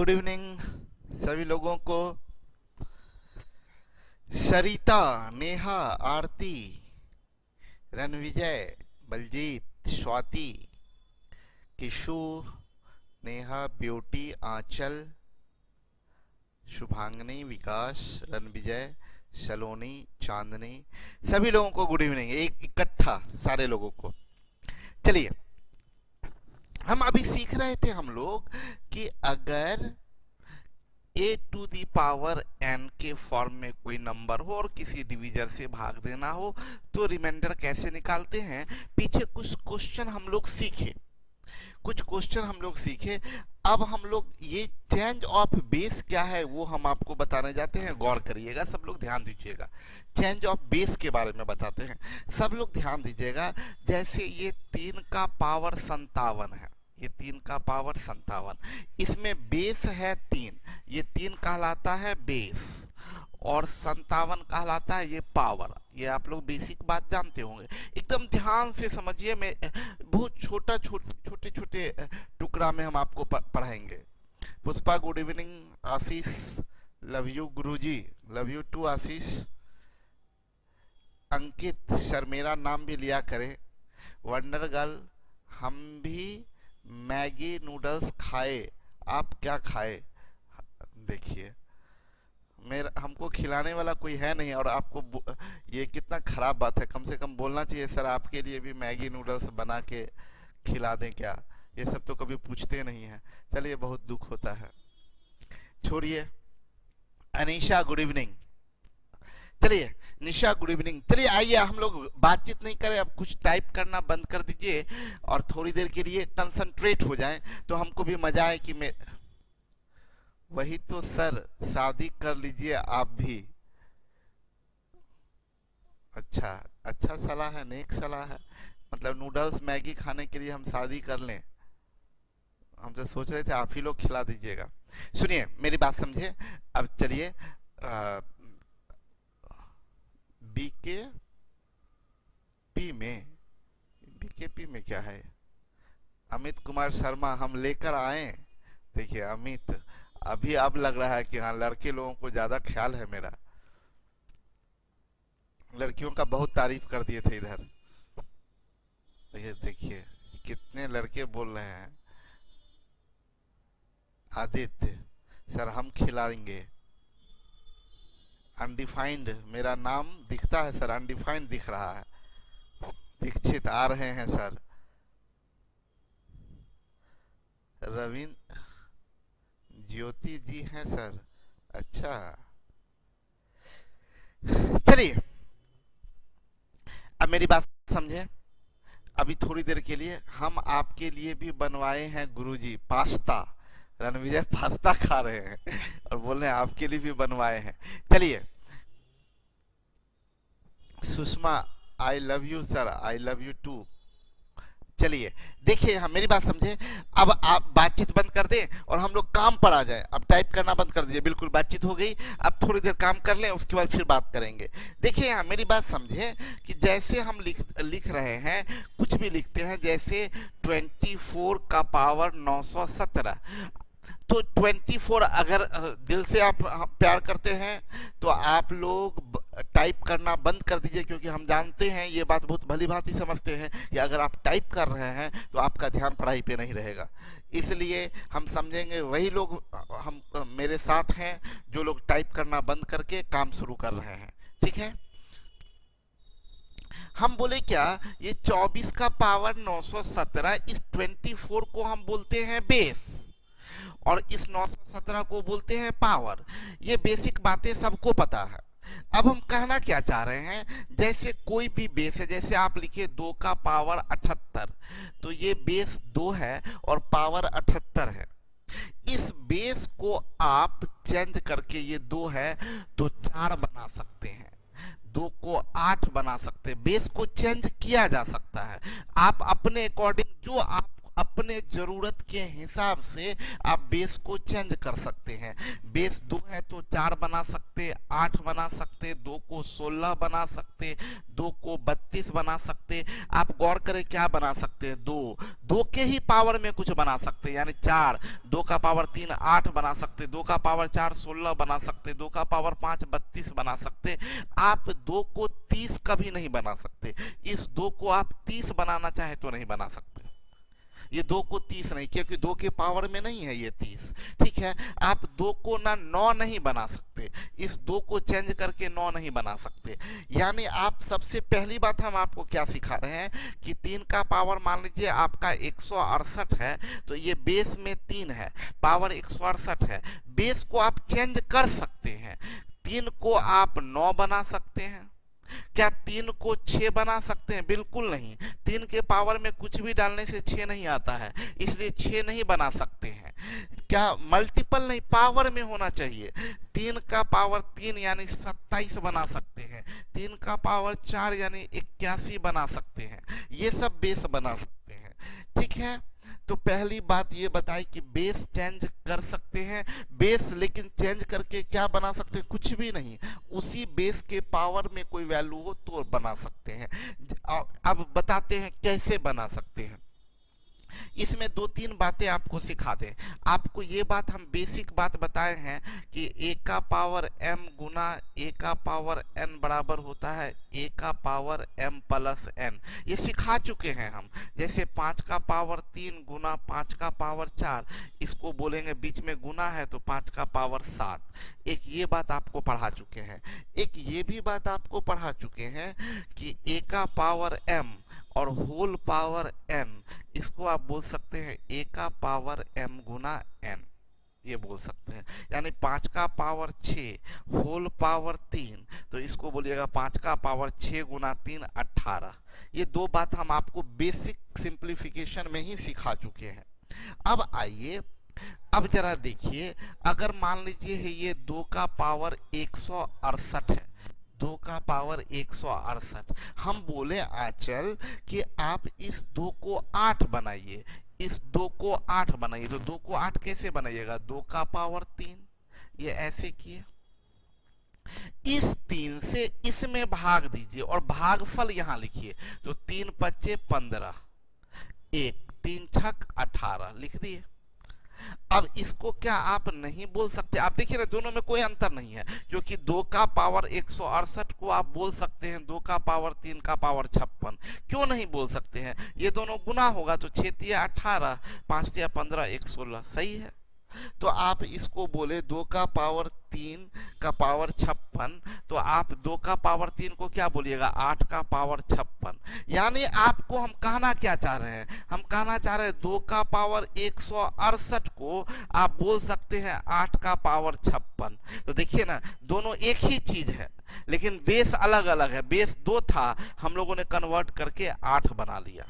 Good evening सभी लोगों को। सरिता, नेहा, आरती, रणविजय, बलजीत, स्वाति, किशु, नेहा, ब्यूटी, आंचल, शुभांगनी, विकास, रणविजय, सलोनी, चांदनी, सभी लोगों को गुड इवनिंग, एक इकट्ठा सारे लोगों को। चलिए, हम अभी सीख रहे थे हम लोग कि अगर ए टू दी पावर एन के फॉर्म में कोई नंबर हो और किसी डिविजर से भाग देना हो तो रिमाइंडर कैसे निकालते हैं। पीछे कुछ क्वेश्चन हम लोग सीखे। अब हम लोग ये चेंज ऑफ बेस क्या है वो हम आपको बताने जाते हैं। गौर करिएगा, सब लोग ध्यान दीजिएगा। चेंज ऑफ बेस के बारे में बताते हैं, सब लोग ध्यान दीजिएगा। जैसे ये 3 का पावर 57 है, ये 3 का पावर 57, इसमें बेस है 3, ये 3 कहलाता है बेस और 57 कहलाता है ये पावर। ये आप लोग बेसिक बात जानते होंगे, एकदम ध्यान से समझिए। मैं बहुत छोटे छोटे टुकड़ा में हम आपको पढ़ाएंगे। Pushpa good evening, Ashish love you, गुरुजी love you too Ashish, Ankit sir मेरा नाम भी लिया करें, वंडर गर्ल हम भी मैगी नूडल्स खाए, आप क्या खाए। देखिए, मेरा हमको खिलाने वाला कोई है नहीं और आपको ये कितना खराब बात है। कम से कम बोलना चाहिए सर आपके लिए भी मैगी नूडल्स बना के खिला दें क्या। ये सब तो कभी पूछते नहीं हैं। चलिए, बहुत दुख होता है, छोड़िए। अनीशा गुड इवनिंग, चलिए निशा गुड इवनिंग। चलिए आइए, हम लोग बातचीत नहीं करें, अब कुछ टाइप करना बंद कर दीजिए और थोड़ी देर के लिए कंसंट्रेट हो जाएं तो हमको भी मजा आए कि मैं वही तो सर, शादी कर लीजिए आप भी। अच्छा सलाह है, नेक सलाह है। मतलब नूडल्स मैगी खाने के लिए हम शादी कर लें। हम तो सोच रहे थे आप ही लोग खिला दीजिएगा। सुनिए मेरी बात समझे। अब चलिए, बीकेपी में क्या है। अमित कुमार शर्मा हम लेकर आए। देखिए अमित, अभी अब लग रहा है कि हाँ लड़के लोगों को ज्यादा ख्याल है मेरा। लड़कियों का बहुत तारीफ कर दिए थे इधर। देखिए कितने लड़के बोल रहे हैं। आदित्य सर हम खिलाएंगे। अनडिफाइंड मेरा नाम दिखता है सर, अनडिफाइंड दिख रहा है। दीक्षित आ रहे हैं सर। रविंद्र ज्योति जी हैं सर। अच्छा, चलिए अब मेरी बात समझे। अभी थोड़ी देर के लिए हम आपके लिए भी बनवाए हैं गुरुजी पास्ता। रणविजय पास्ता खा रहे हैं और बोल रहे हैं आपके लिए भी बनवाए हैं। चलिए, Sushma I love you sir, I love you too. चलिए देखिए, हम मेरी बात समझे। अब आप बातचीत बंद कर दें और हम लोग काम पर आ जाएं। अब टाइप करना बंद कर दीजिए, बिल्कुल बातचीत हो गई। अब थोड़ी देर काम कर लें, उसके बाद फिर बात करेंगे। देखिए यहाँ मेरी बात समझे कि जैसे हम लिख रहे हैं, कुछ भी लिखते हैं, जैसे 24 का पावर 917, तो 24 अगर दिल से आप प्यार करते हैं तो आप लोग टाइप करना बंद कर दीजिए, क्योंकि हम जानते हैं ये बात बहुत भली भांति समझते हैं कि अगर आप टाइप कर रहे हैं तो आपका ध्यान पढ़ाई पे नहीं रहेगा। इसलिए हम समझेंगे वही लोग हम मेरे साथ हैं जो लोग टाइप करना बंद करके काम शुरू कर रहे हैं। ठीक है, हम बोले क्या, ये 24 का पावर 917, इस 24 को हम बोलते हैं बेस और इस 917 को बोलते हैं पावर। ये बेसिक बातें सबको पता है। अब हम कहना क्या चाह रहे हैं, जैसे कोई भी बेस है, जैसे आप लिखिए 2 का पावर 78, तो ये बेस 2 है और पावर 78 है। इस बेस को आप चेंज करके, ये 2 है तो 4 बना सकते हैं, 2 को 8 बना सकते हैं। बेस को चेंज किया जा सकता है। आप अपने अकॉर्डिंग जो आप अपने जरूरत के हिसाब से आप बेस को चेंज कर सकते हैं। बेस 2 है तो 4 बना सकते, 8 बना सकते, 2 को 16 बना सकते, 2 को 32 बना सकते। आप गौर करें क्या बना सकते हैं, 2 के ही पावर में कुछ बना सकते हैं, यानी 4, 2 का पावर 3 8 बना सकते, 2 का पावर 4 16 बना सकते, 2 का पावर 5 32 बना सकते। आप 2 को 30 कभी नहीं बना सकते। इस 2 को आप 30 बनाना चाहे तो नहीं बना सकते। ये 2 को 30 नहीं, क्योंकि 2 के पावर में नहीं है ये 30। ठीक है, आप 2 को ना 9 नहीं बना सकते, इस 2 को चेंज करके 9 नहीं बना सकते। यानी आप सबसे पहली बात हम आपको क्या सिखा रहे हैं कि 3 का पावर मान लीजिए आपका 168 है, तो ये बेस में 3 है, पावर 168 है। बेस को आप चेंज कर सकते हैं। 3 को आप 9 बना सकते हैं। क्या 3 को 6 बना सकते हैं? बिल्कुल नहीं। 3 के पावर में कुछ भी डालने से 6 नहीं आता है, इसलिए 6 नहीं बना सकते हैं। क्या मल्टीपल नहीं, पावर में होना चाहिए। 3 का पावर 3 यानी 27 बना सकते हैं, 3 का पावर 4 यानी 81 बना सकते हैं। ये सब बेस बना सकते हैं। ठीक है, तो पहली बात ये बताई कि बेस चेंज कर सकते हैं। बेस लेकिन चेंज करके क्या बना सकते हैं? कुछ भी नहीं। उसी बेस के पावर में कोई वैल्यू हो तो बना सकते हैं। अब बताते हैं कैसे बना सकते हैं। इसमें 2-3 बातें आपको सिखा दें। आपको ये बात हम बेसिक बात बताए हैं कि a का पावर m गुना a का पावर n बराबर होता है a का पावर m प्लस n। ये सिखा चुके हैं हम। जैसे 5 का पावर 3 गुना 5 का पावर 4, इसको बोलेंगे बीच में गुना है तो 5 का पावर 7। एक ये बात आपको पढ़ा चुके हैं। एक ये भी बात आपको पढ़ा चुके हैं कि a का पावर m और होल पावर n, इसको आप बोल सकते हैं a का पावर m गुना n, ये बोल सकते हैं। यानी 5 का पावर 6 होल पावर 3, तो इसको बोलिएगा 5 का पावर 6 गुना 3 18। ये 2 बात हम आपको बेसिक सिंप्लीफिकेशन में ही सिखा चुके हैं। अब आइए, अब जरा देखिए, अगर मान लीजिए है ये 2 का पावर 168 है, 2 का पावर 168, हम बोले आंचल कि आप इस 2 को 8 बनाइए, इस 2 को 8 बनाइए। तो 2 को 8 कैसे बनाइएगा? 2 का पावर 3, ये ऐसे किए, इस 3 से इसमें भाग दीजिए और भागफल यहां लिखिए। तो 3 पच्चे 15, 1 3 छक 18 लिख दिए। अब इसको क्या आप नहीं बोल सकते? आप देखिए ना, दोनों में कोई अंतर नहीं है, क्योंकि 2 का पावर 168 को आप बोल सकते हैं 2 का पावर 3 का पावर 56। क्यों नहीं बोल सकते हैं? ये दोनों गुना होगा तो 6 तिया 18, 5 तिया 15, 1 16, सही है। तो आप इसको बोले 2 का पावर 3 का पावर 56, तो आप 2 का पावर 3 को क्या बोलिएगा? 8 का पावर 56। यानी आपको हम कहना क्या चाह रहे हैं? हम कहना चाह रहे हैं 2 का पावर 168 को आप बोल सकते हैं 8 का पावर 56। तो देखिए ना, दोनों एक ही चीज है, लेकिन बेस अलग अलग है। बेस 2 था, हम लोगों ने कन्वर्ट करके 8 बना लिया।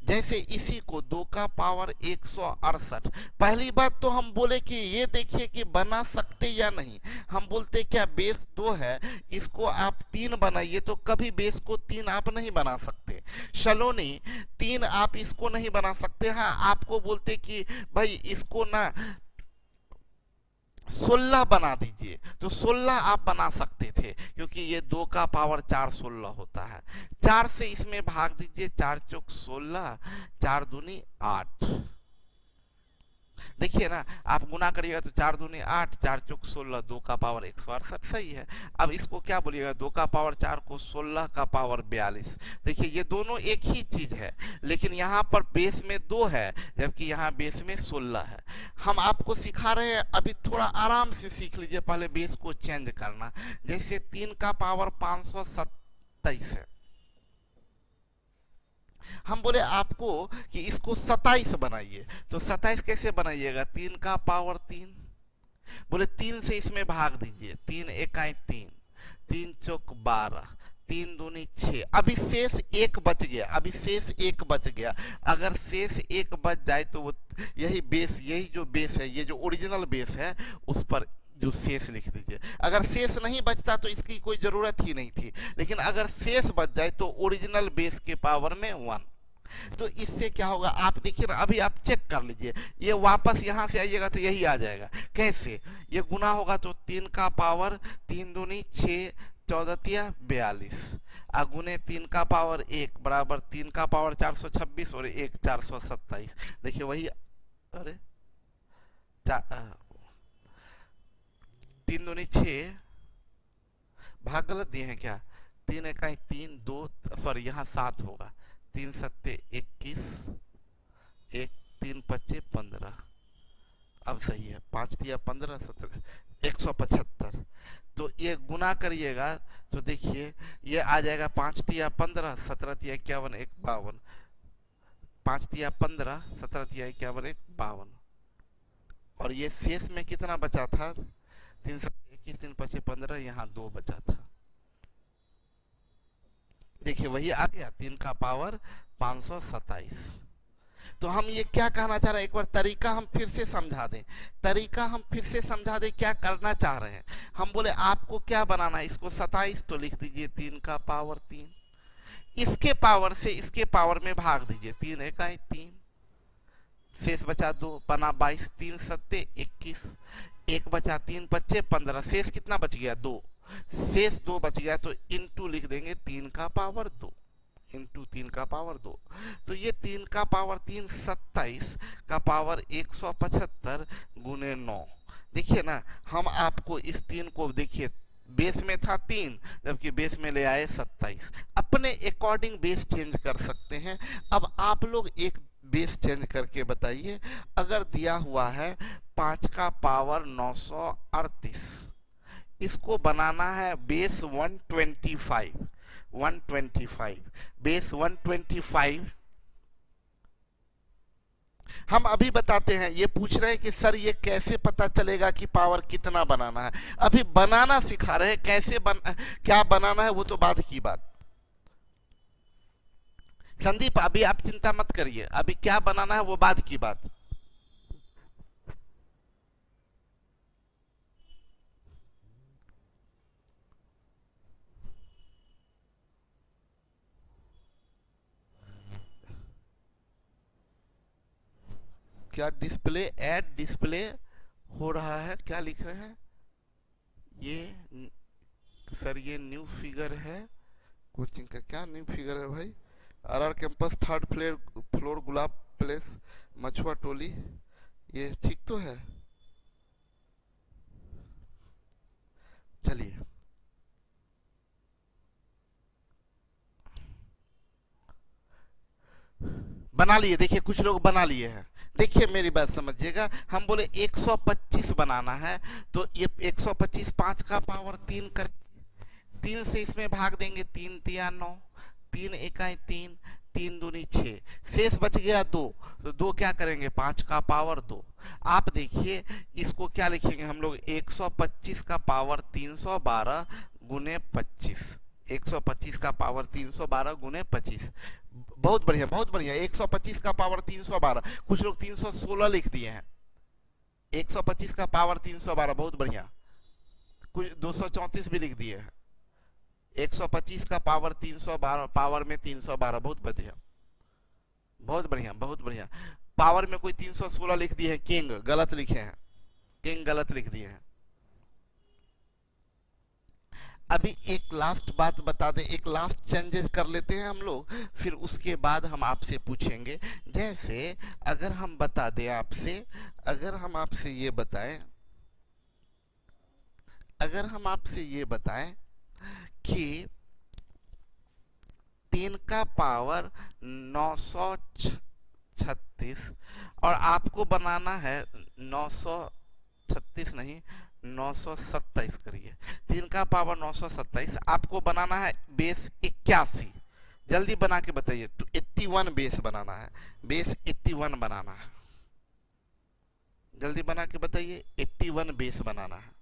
जैसे इसी को 2 का पावर 168, पहली बात तो हम बोले कि ये देखिए कि बना सकते या नहीं। हम बोलते क्या बेस 2 है, इसको आप 3 बनाइए, तो कभी बेस को 3 आप नहीं बना सकते। शलोनी 3 आप इसको नहीं बना सकते। हाँ, आपको बोलते कि भाई इसको ना 16 बना दीजिए, तो 16 आप बना सकते थे, क्योंकि ये 2 का पावर 4 16 होता है। 4 से इसमें भाग दीजिए, 4 चौक 16, 4 दूनी 8। देखिए ना, आप गुना करिएगा तो 4 दूनी 8, 4 चौक 16, 2 का पावर 168, सही है। अब इसको क्या बोलिएगा? 2 का पावर 4 को 16 का पावर 42। देखिए ये दोनों एक ही चीज है, लेकिन यहाँ पर बेस में 2 है, जबकि यहाँ बेस में 16 है। हम आपको सिखा रहे हैं, अभी थोड़ा आराम से सीख लीजिए पहले बेस को चेंज करना। जैसे 3 का पावर 527 है, हम बोले आपको कि इसको 27 बनाइए, तो 27 कैसे बनाइएगा? 3 का पावर 3, बोले 3 से इसमें भाग दीजिए, 3 इकाई 3, 3 चौक 12, 3 दूनी 6। अभी शेष 1 बच गया, अभी शेष 1 बच गया। अगर शेष 1 बच जाए तो वो यही बेस, यही जो बेस है, ये जो ओरिजिनल बेस है, उस पर जो शेष लिख दीजिए। अगर शेष नहीं बचता तो इसकी कोई जरूरत ही नहीं थी, लेकिन अगर शेष बच जाए तो ओरिजिनल बेस के पावर में 1। तो इससे क्या होगा, आप देखिए ना, अभी आप चेक कर लीजिए, ये वापस यहाँ से आइएगा तो यही आ जाएगा। कैसे, ये गुना होगा तो 3 का पावर 3 दूनी 6, 14 तिया 42, गुने 3 का पावर 1 बराबर 3 का पावर 426 और 1 427। देखिए वही, अरे 3 दूनी 6, भाग गलत दिए हैं क्या, 3 इकाई 3 2, सॉरी यहाँ 7 होगा, 3 सत्ते 21, 1 3 पच्चे 15, अब सही है, 5 तिया 15 17 175। तो ये गुना करिएगा तो देखिए ये आ जाएगा 5 तिया 15 17 तिया 51 1 52, 5 तिया 15 17 तिया 51 1 52, और ये शेष में कितना बचा था, 3 21 3 पच्चीस 15, यहाँ 2 बचा था। देखिए वही आ गया 3 का पावर 527। तो हम ये क्या कहना चाह रहे हैं, एक बार तरीका हम फिर से समझा दें, तरीका हम फिर से समझा दें क्या करना चाह रहे हैं। हम बोले आपको क्या बनाना है, इसको 27 तो लिख दीजिए 3 का पावर 3, इसके पावर से इसके पावर में भाग दीजिए, 3 इकाई 3, शेष बचा 2 बना 22, 3 सत्ते 21, 1 बचा 3 पच्चे 15, शेष कितना बच गया 2, शेष 2 बच गया तो इंटू लिख देंगे 3 का पावर 2, इंटू 3 का पावर 2। तो ये 3 का पावर 3 27 का पावर 175 गुने 9। देखिए ना, हम आपको इस 3 को देखिए बेस में था 3, जबकि बेस में ले आए 27, अपने अकॉर्डिंग बेस चेंज कर सकते हैं। अब आप लोग एक बेस चेंज करके बताइए, अगर दिया हुआ है 5 का पावर 938, इसको बनाना है बेस 125, 125 बेस 125। हम अभी बताते हैं, ये पूछ रहे हैं कि सर ये कैसे पता चलेगा कि पावर कितना बनाना है, अभी बनाना सिखा रहे हैं, कैसे क्या बनाना है वो तो बाद की बात। संदीप अभी आप चिंता मत करिए, अभी क्या बनाना है वो बाद की बात। क्या डिस्प्ले, ऐड डिस्प्ले हो रहा है, क्या लिख रहे हैं ये सर, ये न्यू फिगर है कोचिंग का, क्या न्यू फिगर है भाई, आरआर कैंपस 3rd फ्लोर गुलाब प्लेस मछुआ टोली, ये ठीक तो है, चलिए बना लिए। देखिए कुछ लोग बना लिए हैं, देखिए मेरी बात समझिएगा, हम बोले 125 बनाना है तो ये 125 5 का पावर 3 कर, 3 से इसमें भाग देंगे, 3 तिया 9, 3 इकाई 3, 3 दूनी 6, शेष बच गया 2, तो 2 क्या करेंगे 5 का पावर 2। आप देखिए इसको क्या लिखेंगे हम लोग, 125 का पावर 312 गुने 25, 125 का पावर 312 गुने 25, बहुत बढ़िया बहुत बढ़िया, 125 का पावर 312, कुछ लोग 316 लिख दिए हैं, 125 का पावर 312 बहुत बढ़िया, कुछ 234 भी लिख दिए हैं, 125 का पावर 312, पावर में 312, बहुत बढ़िया बहुत बढ़िया बहुत बढ़िया। पावर में कोई 316 लिख दिए हैं, किंग गलत लिखे हैं, किंग गलत लिख दिए हैं। अभी एक लास्ट बात बता दें, एक लास्ट चेंजेस कर लेते हैं हम लोग, फिर उसके बाद हम आपसे पूछेंगे। जैसे अगर हम बता दें आपसे, अगर हम आपसे ये बताएं, अगर हम आपसे ये बताएं कि 3 का पावर 936 और आपको बनाना है 936 नहीं 927 करिए, 3 का पावर 927 आपको बनाना है बेस 81, जल्दी बना के बताइए, 81 बेस बनाना है, बेस 81 बनाना है, जल्दी बना के बताइए, 81 बेस बनाना है।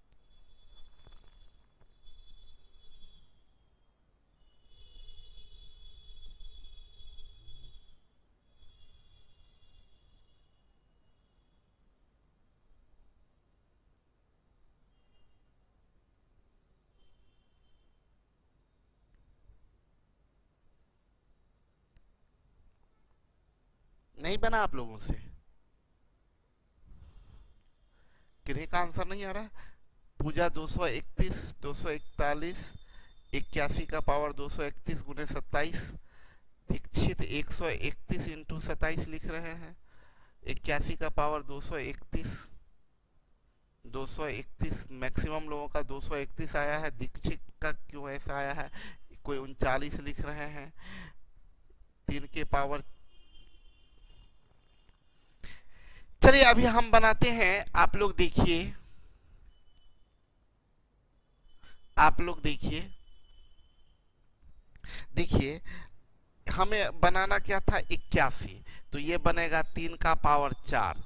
नहीं बना आप लोगों से? किन्हीं का आंसर नहीं आ रहा? पूजा 231, 241, 81 का पावर 231 गुने 27, दीक्षित 131 इंटू 27 लिख रहे हैं। 81 का पावर 231, 231 मैक्सिमम लोगों का 231 आया है, दीक्षित का क्यों ऐसा आया है? कोई 39 लिख रहे हैं। 3 के पावर, चलिए अभी हम बनाते हैं। आप लोग देखिए, आप लोग देखिए, देखिए हमें बनाना क्या था? 81, तो ये बनेगा 3 का पावर 4।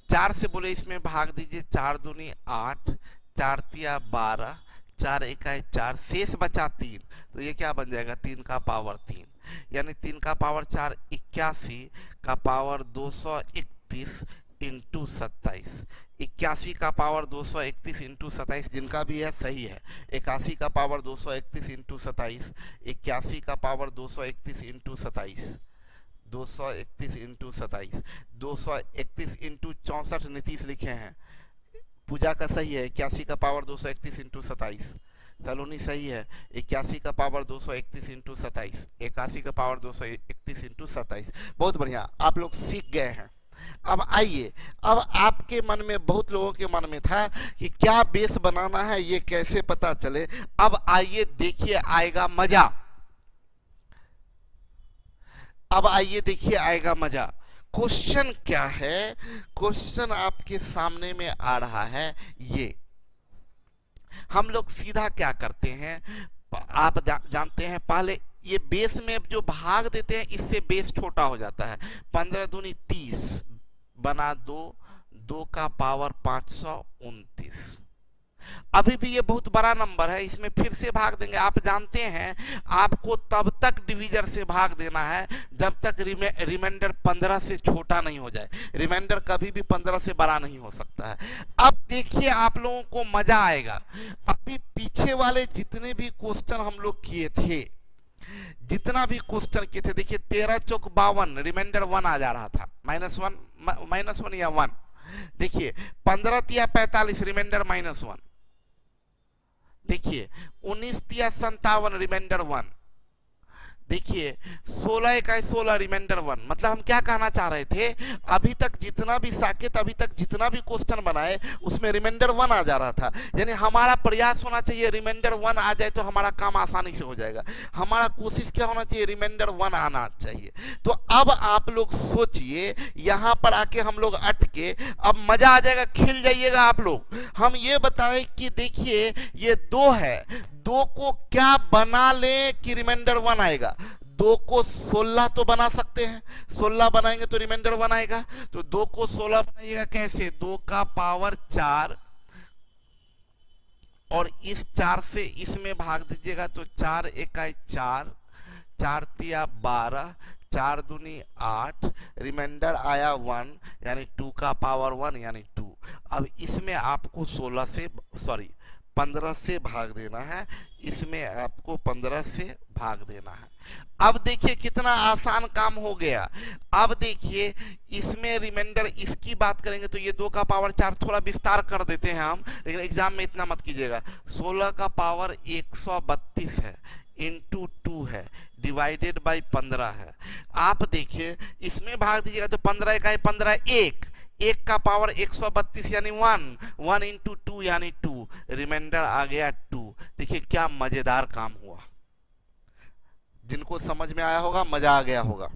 4 से बोले इसमें भाग दीजिए, 4 दूनी 8, 4 तिया 12, 4 इकाई 4, शेष बचा 3, तो ये क्या बन जाएगा? 3 का पावर 3, यानी 3 का पावर 4 81 का पावर 231 इंटू 27। 81 का पावर 231 इंटू 27 जिनका भी है सही है। 81 का पावर 231 इंटू 27, 81 का power 231 into 27, 231 into 27, 231 into 64 Nitish लिखे हैं। पूजा का सही है, 81 का पावर 231 इंटू 27। सलोनी सही है, 81 का पावर 231 इंटू 27, 81 का पावर 231 इंटू 27। बहुत बढ़िया, आप लोग सीख गए हैं। अब आइए, अब आपके मन में, बहुत लोगों के मन में था कि क्या बेस बनाना है, ये कैसे पता चले। अब आइए देखिए, आएगा मजा। अब आइए देखिए, आएगा मजा। क्वेश्चन क्या है? क्वेश्चन आपके सामने में आ रहा है। ये हम लोग सीधा क्या करते हैं, आप जानते हैं, पहले ये बेस में जो भाग देते हैं इससे बेस छोटा हो जाता है। 15 दूनी 30 बना 2, 2 का पावर 529। अभी भी ये बहुत बड़ा नंबर है, इसमें फिर से भाग देंगे। आप जानते हैं आपको तब तक डिवीजर से भाग देना है जब तक रिमाइंडर 15 से छोटा नहीं हो जाए। रिमाइंडर कभी भी 15 से बड़ा नहीं हो सकता है। अब देखिए, आप लोगों को मजा आएगा। अभी पीछे वाले जितने भी क्वेश्चन हम लोग किए थे, जितना भी क्वेश्चन किए थे, देखिए 13 चौक 52, रिमाइंडर 1 आ जा रहा था, -1 या 1। देखिए 15 तिया 45, रिमाइंडर -1। देखिए 19 तिया 57, रिमाइंडर 1। देखिए 16 इकाई 16, रिमाइंडर 1। मतलब हम क्या कहना चाह रहे थे, अभी तक जितना भी साकेत, अभी तक जितना भी क्वेश्चन बनाए उसमें रिमाइंडर 1 आ जा रहा था। यानी हमारा प्रयास होना चाहिए रिमाइंडर 1 आ जाए तो हमारा काम आसानी से हो जाएगा। हमारा कोशिश क्या होना चाहिए? रिमाइंडर 1 आना चाहिए। तो अब आप लोग सोचिए, यहां पर आके हम लोग अटके, अब मजा आ जाएगा, खिल जाइएगा आप लोग। हम ये बताएं कि देखिए ये 2 है, 2 को क्या बना लें कि रिमाइंडर 1 आएगा? 2 को 16 तो बना सकते हैं, 16 बनाएंगे तो रिमाइंडर 1 आएगा। तो 2 को 16 बनाइएगा कैसे? 2 का पावर 4 और इस 4 से इसमें भाग दीजिएगा तो 4 इकाई 4, 4 तिया 12, 4 दूनी 8, रिमाइंडर आया 1, यानी 2 का पावर 1 यानी 2। अब इसमें आपको 15 से भाग देना है, इसमें आपको 15 से भाग देना है। अब देखिए कितना आसान काम हो गया। अब देखिए इसमें रिमाइंडर, इसकी बात करेंगे तो ये 2 का पावर 4 थोड़ा विस्तार कर देते हैं हम, लेकिन एग्जाम में इतना मत कीजिएगा। 16 का पावर 132 है, इंटू 2 है, डिवाइडेड बाई 15 है। आप देखिए इसमें भाग दीजिएगा तो 15 इकाई 15, 1 का पावर 132 यानी 1 इंटू 2 यानी 2, रिमाइंडर आ गया 2। देखिए क्या मजेदार काम हुआ। जिनको समझ में आया होगा, मजा आ गया होगा।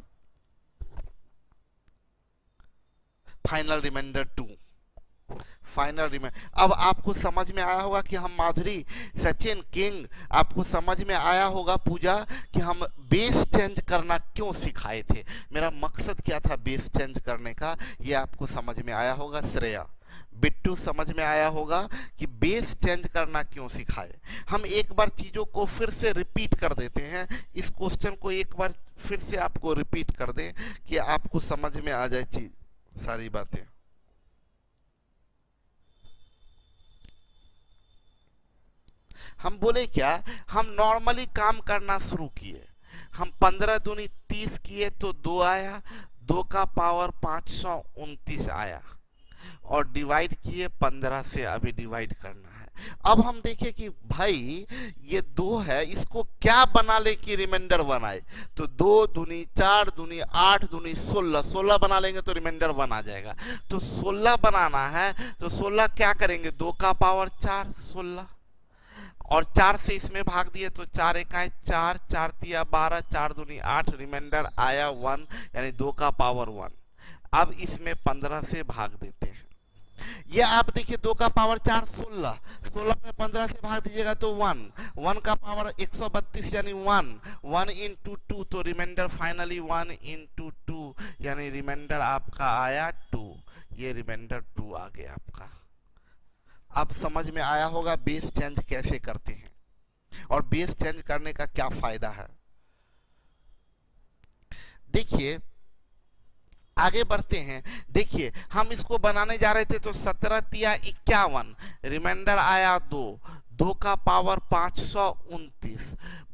Final reminder 2, final reminder. अब आपको समझ में आया होगा कि हम माधुरी, सचिन, किंग, आपको समझ में आया होगा पूजा कि हम बेस चेंज करना क्यों सिखाए थे। मेरा मकसद क्या था बेस चेंज करने का, ये आपको समझ में आया होगा। श्रेया, बिट्टू समझ में आया होगा कि बेस चेंज करना क्यों सिखाए। हम एक बार चीजों को फिर से रिपीट कर देते हैं, इस क्वेश्चन को एक बार फिर से आपको रिपीट कर दें कि आपको समझ में आ जाए चीज, सारी बातें। हम बोले क्या, हम नॉर्मली काम करना शुरू किए। हम 15 दूनी 30 किए तो 2 आया, 2 का पावर 529 आया और डिवाइड किए 15 से, अभी डिवाइड करना है। अब हम देखें कि भाई ये 2 है, इसको क्या बना ले कि रिमाइंडर 1 आए। तो 2 दूनी 4 दूनी 8 दूनी 16, 16 बना लेंगे तो रिमाइंडर 1 आ जाएगा। तो 16 बनाना है तो 16 क्या करेंगे, 2 का पावर 4 16 और 4 से इसमें भाग दिए तो 4 इकाई 4, 4 तिया 12, 4 दूनी 8, रिमाइंडर आया 1, यानी 2 का पावर 1। अब इसमें 15 से भाग देते हैं। ये आप देखिए 2 का पावर 4 16, 16 में 15 से भाग दीजिएगा तो 1, 1 का पावर 132 यानी 1, 1 इंटू 2, तो रिमाइंडर फाइनली 1 इंटू 2, यानी रिमाइंडर आपका आया 2। ये रिमाइंडर 2 आ गया आपका। अब समझ में आया होगा बेस चेंज कैसे करते हैं और बेस चेंज करने का क्या फायदा है। देखिए आगे बढ़ते हैं। देखिए हम इसको बनाने जा रहे थे तो 17 तिया 51, रिमाइंडर आया 2, 2 का पावर 529,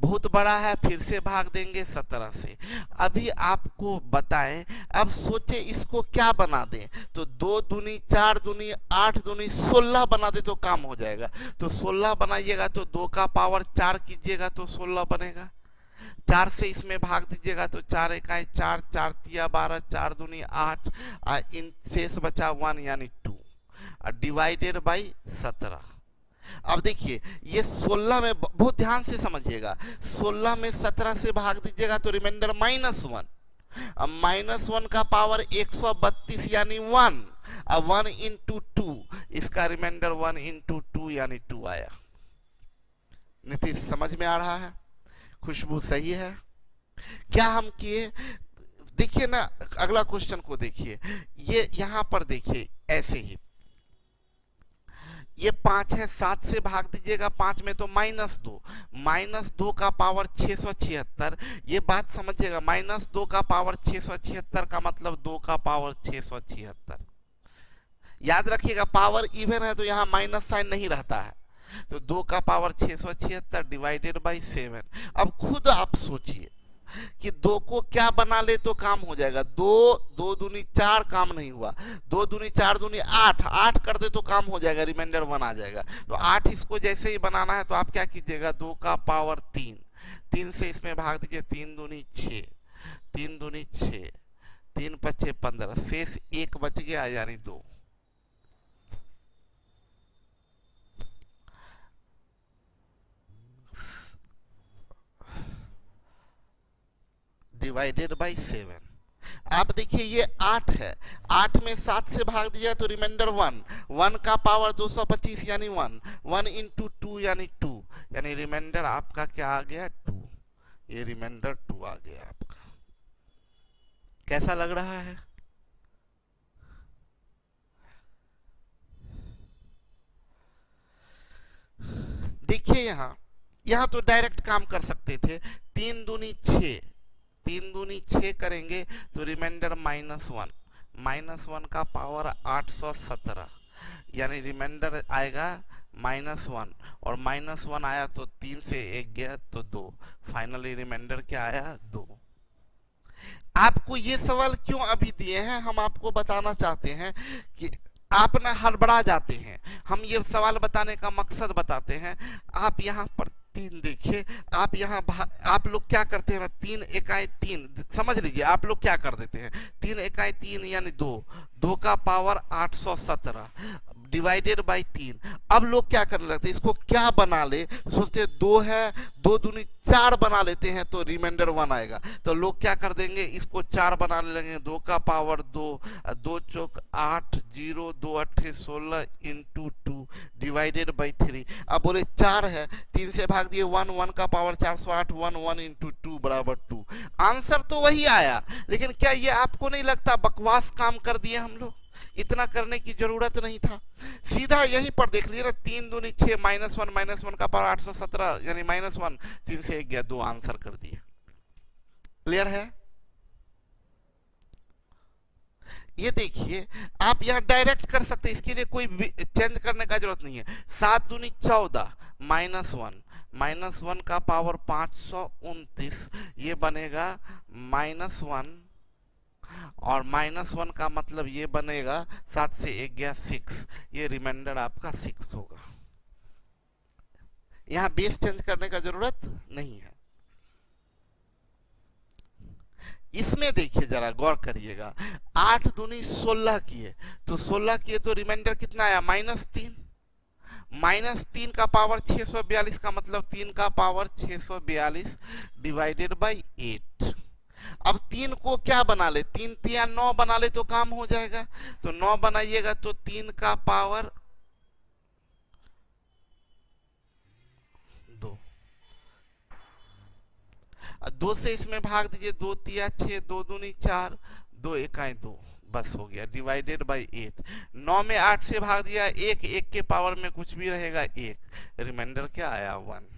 बहुत बड़ा है, फिर से भाग देंगे 17 से। अभी आपको बताएं, अब सोचे इसको क्या बना दें, तो 2 दूनी 4 दूनी 8 दूनी 16 बना दे तो काम हो जाएगा। तो 16 बनाइएगा तो 2 का पावर 4 कीजिएगा तो 16 बनेगा, 4 से इसमें भाग दीजिएगा तो 4 इकाई 4, 4 तिया 12, 4 दूनी 8, इन शेष बचा 1 यानी 2, डिवाइडेड बाई 17। अब देखिए ये 16 में बहुत ध्यान से समझिएगा, 16 में 17 से भाग दीजिएगा तो रिमाइंडर -1, अब -1 का पावर 132 यानी 1, अब 1 इंटू 2, इसका रिमाइंडर 1 इंटू 2 यानी 2 आया। नीतीश समझ में आ रहा है? खुशबू सही है? क्या हम किए, देखिए ना अगला क्वेश्चन को देखिए, ये यहां पर देखिए ऐसे ही, ये 5 है, 7 से भाग दीजिएगा 5 में तो -2, -2 का पावर 676, ये बात समझिएगा, -2 का पावर 676 का मतलब 2 का पावर 676। याद रखिएगा पावर इवन है तो यहाँ माइनस साइन नहीं रहता है, तो 2 का पावर 676 डिवाइडेड बाई 7। अब खुद आप सोचिए कि 2 को क्या बना ले तो काम हो जाएगा, 2 दूनी 4 काम नहीं हुआ, 2 दूनी 4 दूनी 8, 8 कर दे तो काम हो जाएगा, रिमाइंडर 1 आ जाएगा। तो 8 इसको जैसे ही बनाना है तो आप क्या कीजिएगा, 2 का पावर 3, 3 से इसमें भाग दीजिए, 3 दूनी 6, 3 दूनी 6, 3 पच्चे 15, शेष 1 बच गया यानी 2। Divided by 7। आप देखिए ये 8 है, 8 में 7 से भाग दिया तो रिमाइंडर 1, 1 का पावर 225 यानी 1, 1 इंटू 2 यानी 2, यानी रिमाइंडर आपका क्या आ गया 2। ये रिमाइंडर 2 आ गया आपका। कैसा लग रहा है? देखिए यहाँ तो डायरेक्ट काम कर सकते थे, 3 दूनी 6, 3 दूनी 6 करेंगे तो रिमाइंडर -1, -1 का पावर 817, यानी रिमाइंडर आएगा -1, और -1 आया तो 3 से 1 गया तो 2, फाइनली रिमाइंडर क्या आया 2। आपको ये सवाल क्यों अभी दिए हैं, हम आपको बताना चाहते हैं कि आप ना हड़बड़ा जाते हैं, हम ये सवाल बताने का मकसद बताते हैं। आप यहाँ पर 3 देखिए, आप यहाँ आप लोग क्या करते हैं ना, 3 इकाई 3 समझ लीजिए, आप लोग क्या कर देते हैं, 3 इकाई 3 यानी 2, 2 का पावर 817 डिवाइडेड बाई 3। अब लोग क्या करने लगते हैं, इसको क्या बना ले, सोचते हैं 2 है, 2 दूनी 4 बना लेते हैं तो रिमाइंडर 1 आएगा, तो लोग क्या कर देंगे, इसको 4 बना लेंगे, 2 का power 2, 2 Chowk 8, 0 2 अट्ठे 16 into 2 divided by 3। अब बोले 4 है, 3 से भाग दिए 1, 1 का पावर 408, 1 1 इंटू 2 बराबर 2। आंसर तो वही आया, लेकिन क्या ये आपको नहीं लगता बकवास काम कर दिए हम लोग, इतना करने की जरूरत नहीं था। सीधा यहीं पर देख लीजिए ना, 3 दूनी 6, -1 का पावर 817 यानी -1, 3 से 1 गया 2, आंसर कर दिए। क्लियर है? ये देखिए आप यहाँ डायरेक्ट कर सकते हैं, इसके लिए कोई चेंज करने का जरूरत नहीं है। 7 दूनी 14 -1 का पावर 529, ये बनेगा -1 और -1 का मतलब ये बनेगा 7 से 1 गया 6, ये रिमाइंडर आपका 6 होगा। यहाँ बेस चेंज करने का जरूरत नहीं है। इसमें देखिए जरा गौर करिएगा, 8 दूनी 16 किए, तो 16 किए तो रिमाइंडर कितना आया -3। -3 का पावर 642 का मतलब 3 का पावर 642 डिवाइडेड बाई 8। अब 3 को क्या बना ले, 3 3 9 बना ले तो काम हो जाएगा। तो 9 बनाइएगा तो 3 का पावर 2, 2 से इसमें भाग दीजिए, 2 3 6, 2 दूनी 4, 2 1 2, बस हो गया डिवाइडेड बाई 8। 9 में 8 से भाग दिया 1, 1 के पावर में कुछ भी रहेगा 1, रिमाइंडर क्या आया 1।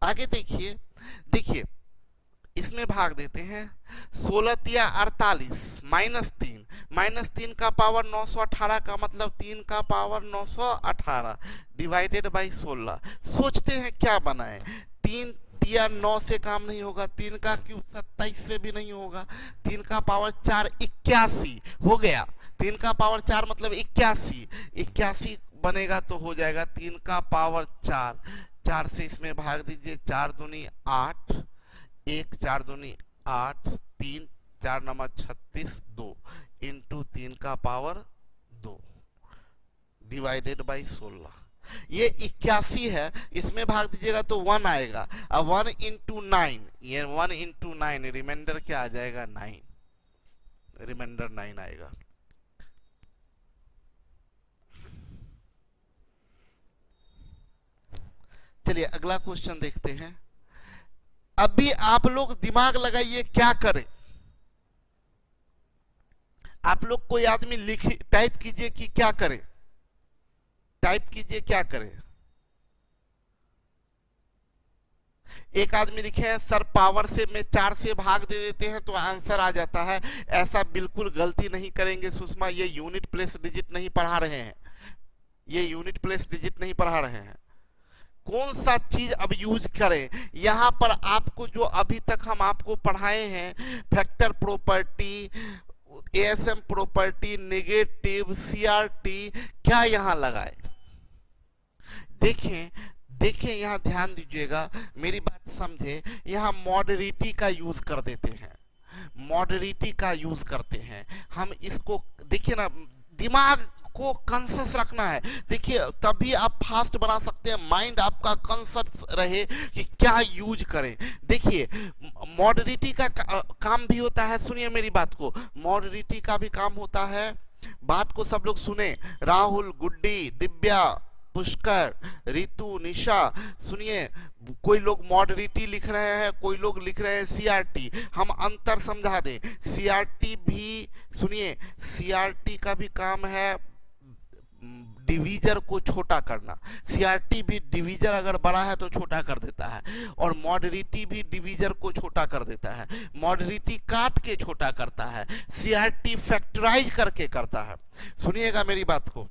आगे देखिए, देखिए इसमें भाग देते हैं, 16 तिया 48 -3, -3 का पावर 918 का मतलब 3 का पावर 918 डिवाइडेड बाई 16। सोचते हैं क्या बनाए, 3 तिया 9 से काम नहीं होगा, 3 का क्यूब 27 से भी नहीं होगा, 3 का पावर 4 81 हो गया, 3 का पावर 4 मतलब 81, 81 बनेगा तो हो जाएगा 3 का पावर 4, 4 से इसमें भाग दीजिए, 4 दूनी 8, 1 4 दूनी 8, 3 4 नंबर 36, 2 इंटू 3 का पावर 2 डिवाइडेड बाई 16। ये 81 है, इसमें भाग दीजिएगा तो 1 आएगा। अब 1 इंटू 9, ये 1 इंटू 9, रिमाइंडर क्या आ जाएगा 9, रिमाइंडर 9 आएगा। चलिए अगला क्वेश्चन देखते हैं। अभी आप लोग दिमाग लगाइए क्या करें। आप लोग कोई आदमी लिख टाइप कीजिए कि क्या करें, टाइप कीजिए क्या करें। एक आदमी लिखे हैं सर पावर से में 4 से भाग दे देते हैं तो आंसर आ जाता है। ऐसा बिल्कुल गलती नहीं करेंगे सुषमा, ये यूनिट प्लेस डिजिट नहीं पढ़ा रहे हैं, ये यूनिट प्लेस डिजिट नहीं पढ़ा रहे हैं। कौन सा चीज अब यूज करें, यहां पर आपको जो अभी तक हम आपको पढ़ाए हैं, factor property, ASM property, negative, CRT, क्या यहां लगाए। देखें देखें यहां ध्यान दीजिएगा, मेरी बात समझे, यहां मॉडरिटी का यूज कर देते हैं, मॉडरिटी का यूज करते हैं हम। इसको देखिए ना, दिमाग को कॉन्शियस रखना है। देखिए तभी आप फास्ट बना सकते हैं, माइंड आपका कॉन्शियस रहे कि क्या यूज करें। देखिए मॉडरिटी का काम भी होता है, सुनिए मेरी बात को, मॉडरिटी का भी काम होता है, बात को सब लोग सुने, राहुल, गुड्डी, दिव्या, पुष्कर, रितु, निशा, सुनिए, कोई लोग मॉडरिटी लिख रहे हैं, कोई लोग लिख रहे हैं सीआरटी। हम अंतर समझा दें, सीआरटी भी सुनिए, सीआरटी का भी काम है डिवीजर को छोटा करना। सीआरटी भी डिवीजर अगर बड़ा है तो छोटा कर देता है, और मॉडरिटी भी डिवीजर को छोटा कर देता है। मॉडरिटी काट के छोटा करता है, सीआरटी फैक्टराइज करके करता है। सुनिएगा मेरी बात को,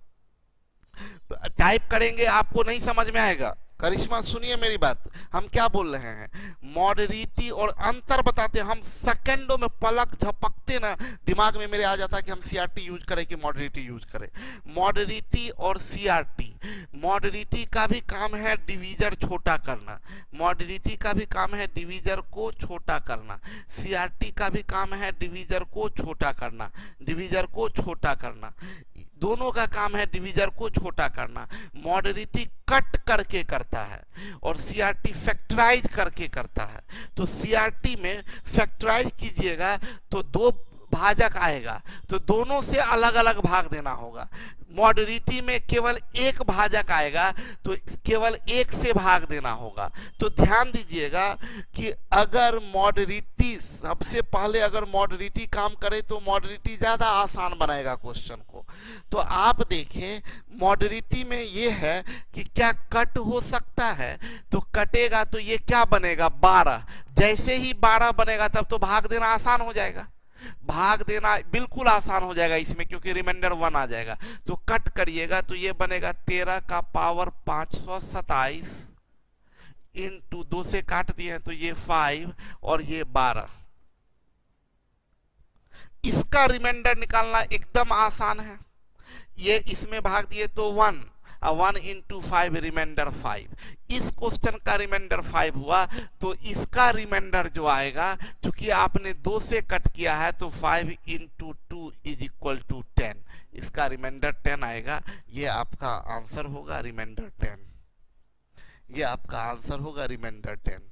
टाइप करेंगे आपको नहीं समझ में आएगा। करिश्मा सुनिए मेरी बात, हम क्या बोल रहे हैं, मॉडरिटी और अंतर बताते हैं हम, सेकंडों में पलक झपकते ना दिमाग में मेरे आ जाता है कि हम सीआरटी यूज करें कि मॉडरिटी यूज करें। मॉडरिटी और सीआरटी, मॉडरिटी का भी काम है डिवीजर छोटा करना, मॉडरिटी का भी काम है डिवीजर को छोटा करना, सीआरटी का भी काम है डिवीजर को छोटा करना, डिवीजर को छोटा करना, दोनों का काम है डिवीजर को छोटा करना। मॉडरिटी कट करके करता है और सीआरटी फैक्टराइज करके करता है। तो सीआरटी में फैक्टराइज कीजिएगा तो 2 भाजक आएगा, तो दोनों से अलग अलग भाग देना होगा। मॉडरिटी में केवल 1 भाजक आएगा तो केवल 1 से भाग देना होगा। तो ध्यान दीजिएगा कि अगर मॉडरिटी, सबसे पहले अगर मॉडरिटी काम करे तो मॉडरिटी ज्यादा आसान बनाएगा क्वेश्चन को। तो आप देखें मॉडरिटी में ये है कि क्या कट हो सकता है, तो कटेगा तो ये क्या बनेगा 12। जैसे ही 12 बनेगा तब तो भाग देना आसान हो जाएगा, भाग देना बिल्कुल आसान हो जाएगा इसमें, क्योंकि रिमाइंडर 1 आ जाएगा। तो कट करिएगा तो ये बनेगा 13 का पावर 527 इंटू 2 से काट दिए हैं तो ये 5 और ये 12। इसका रिमाइंडर निकालना एकदम आसान है। ये इसमें भाग दिए तो 1, 1 इंटू 5 रिमाइंडर 5। इस क्वेश्चन का रिमाइंडर 5 हुआ तो इसका रिमाइंडर जो आएगा, क्योंकि आपने 2 से कट किया है तो 5 इंटू 2 इज इक्वल टू 10। इसका रिमाइंडर 10 आएगा। ये आपका आंसर होगा रिमाइंडर 10। ये आपका आंसर होगा रिमाइंडर 10।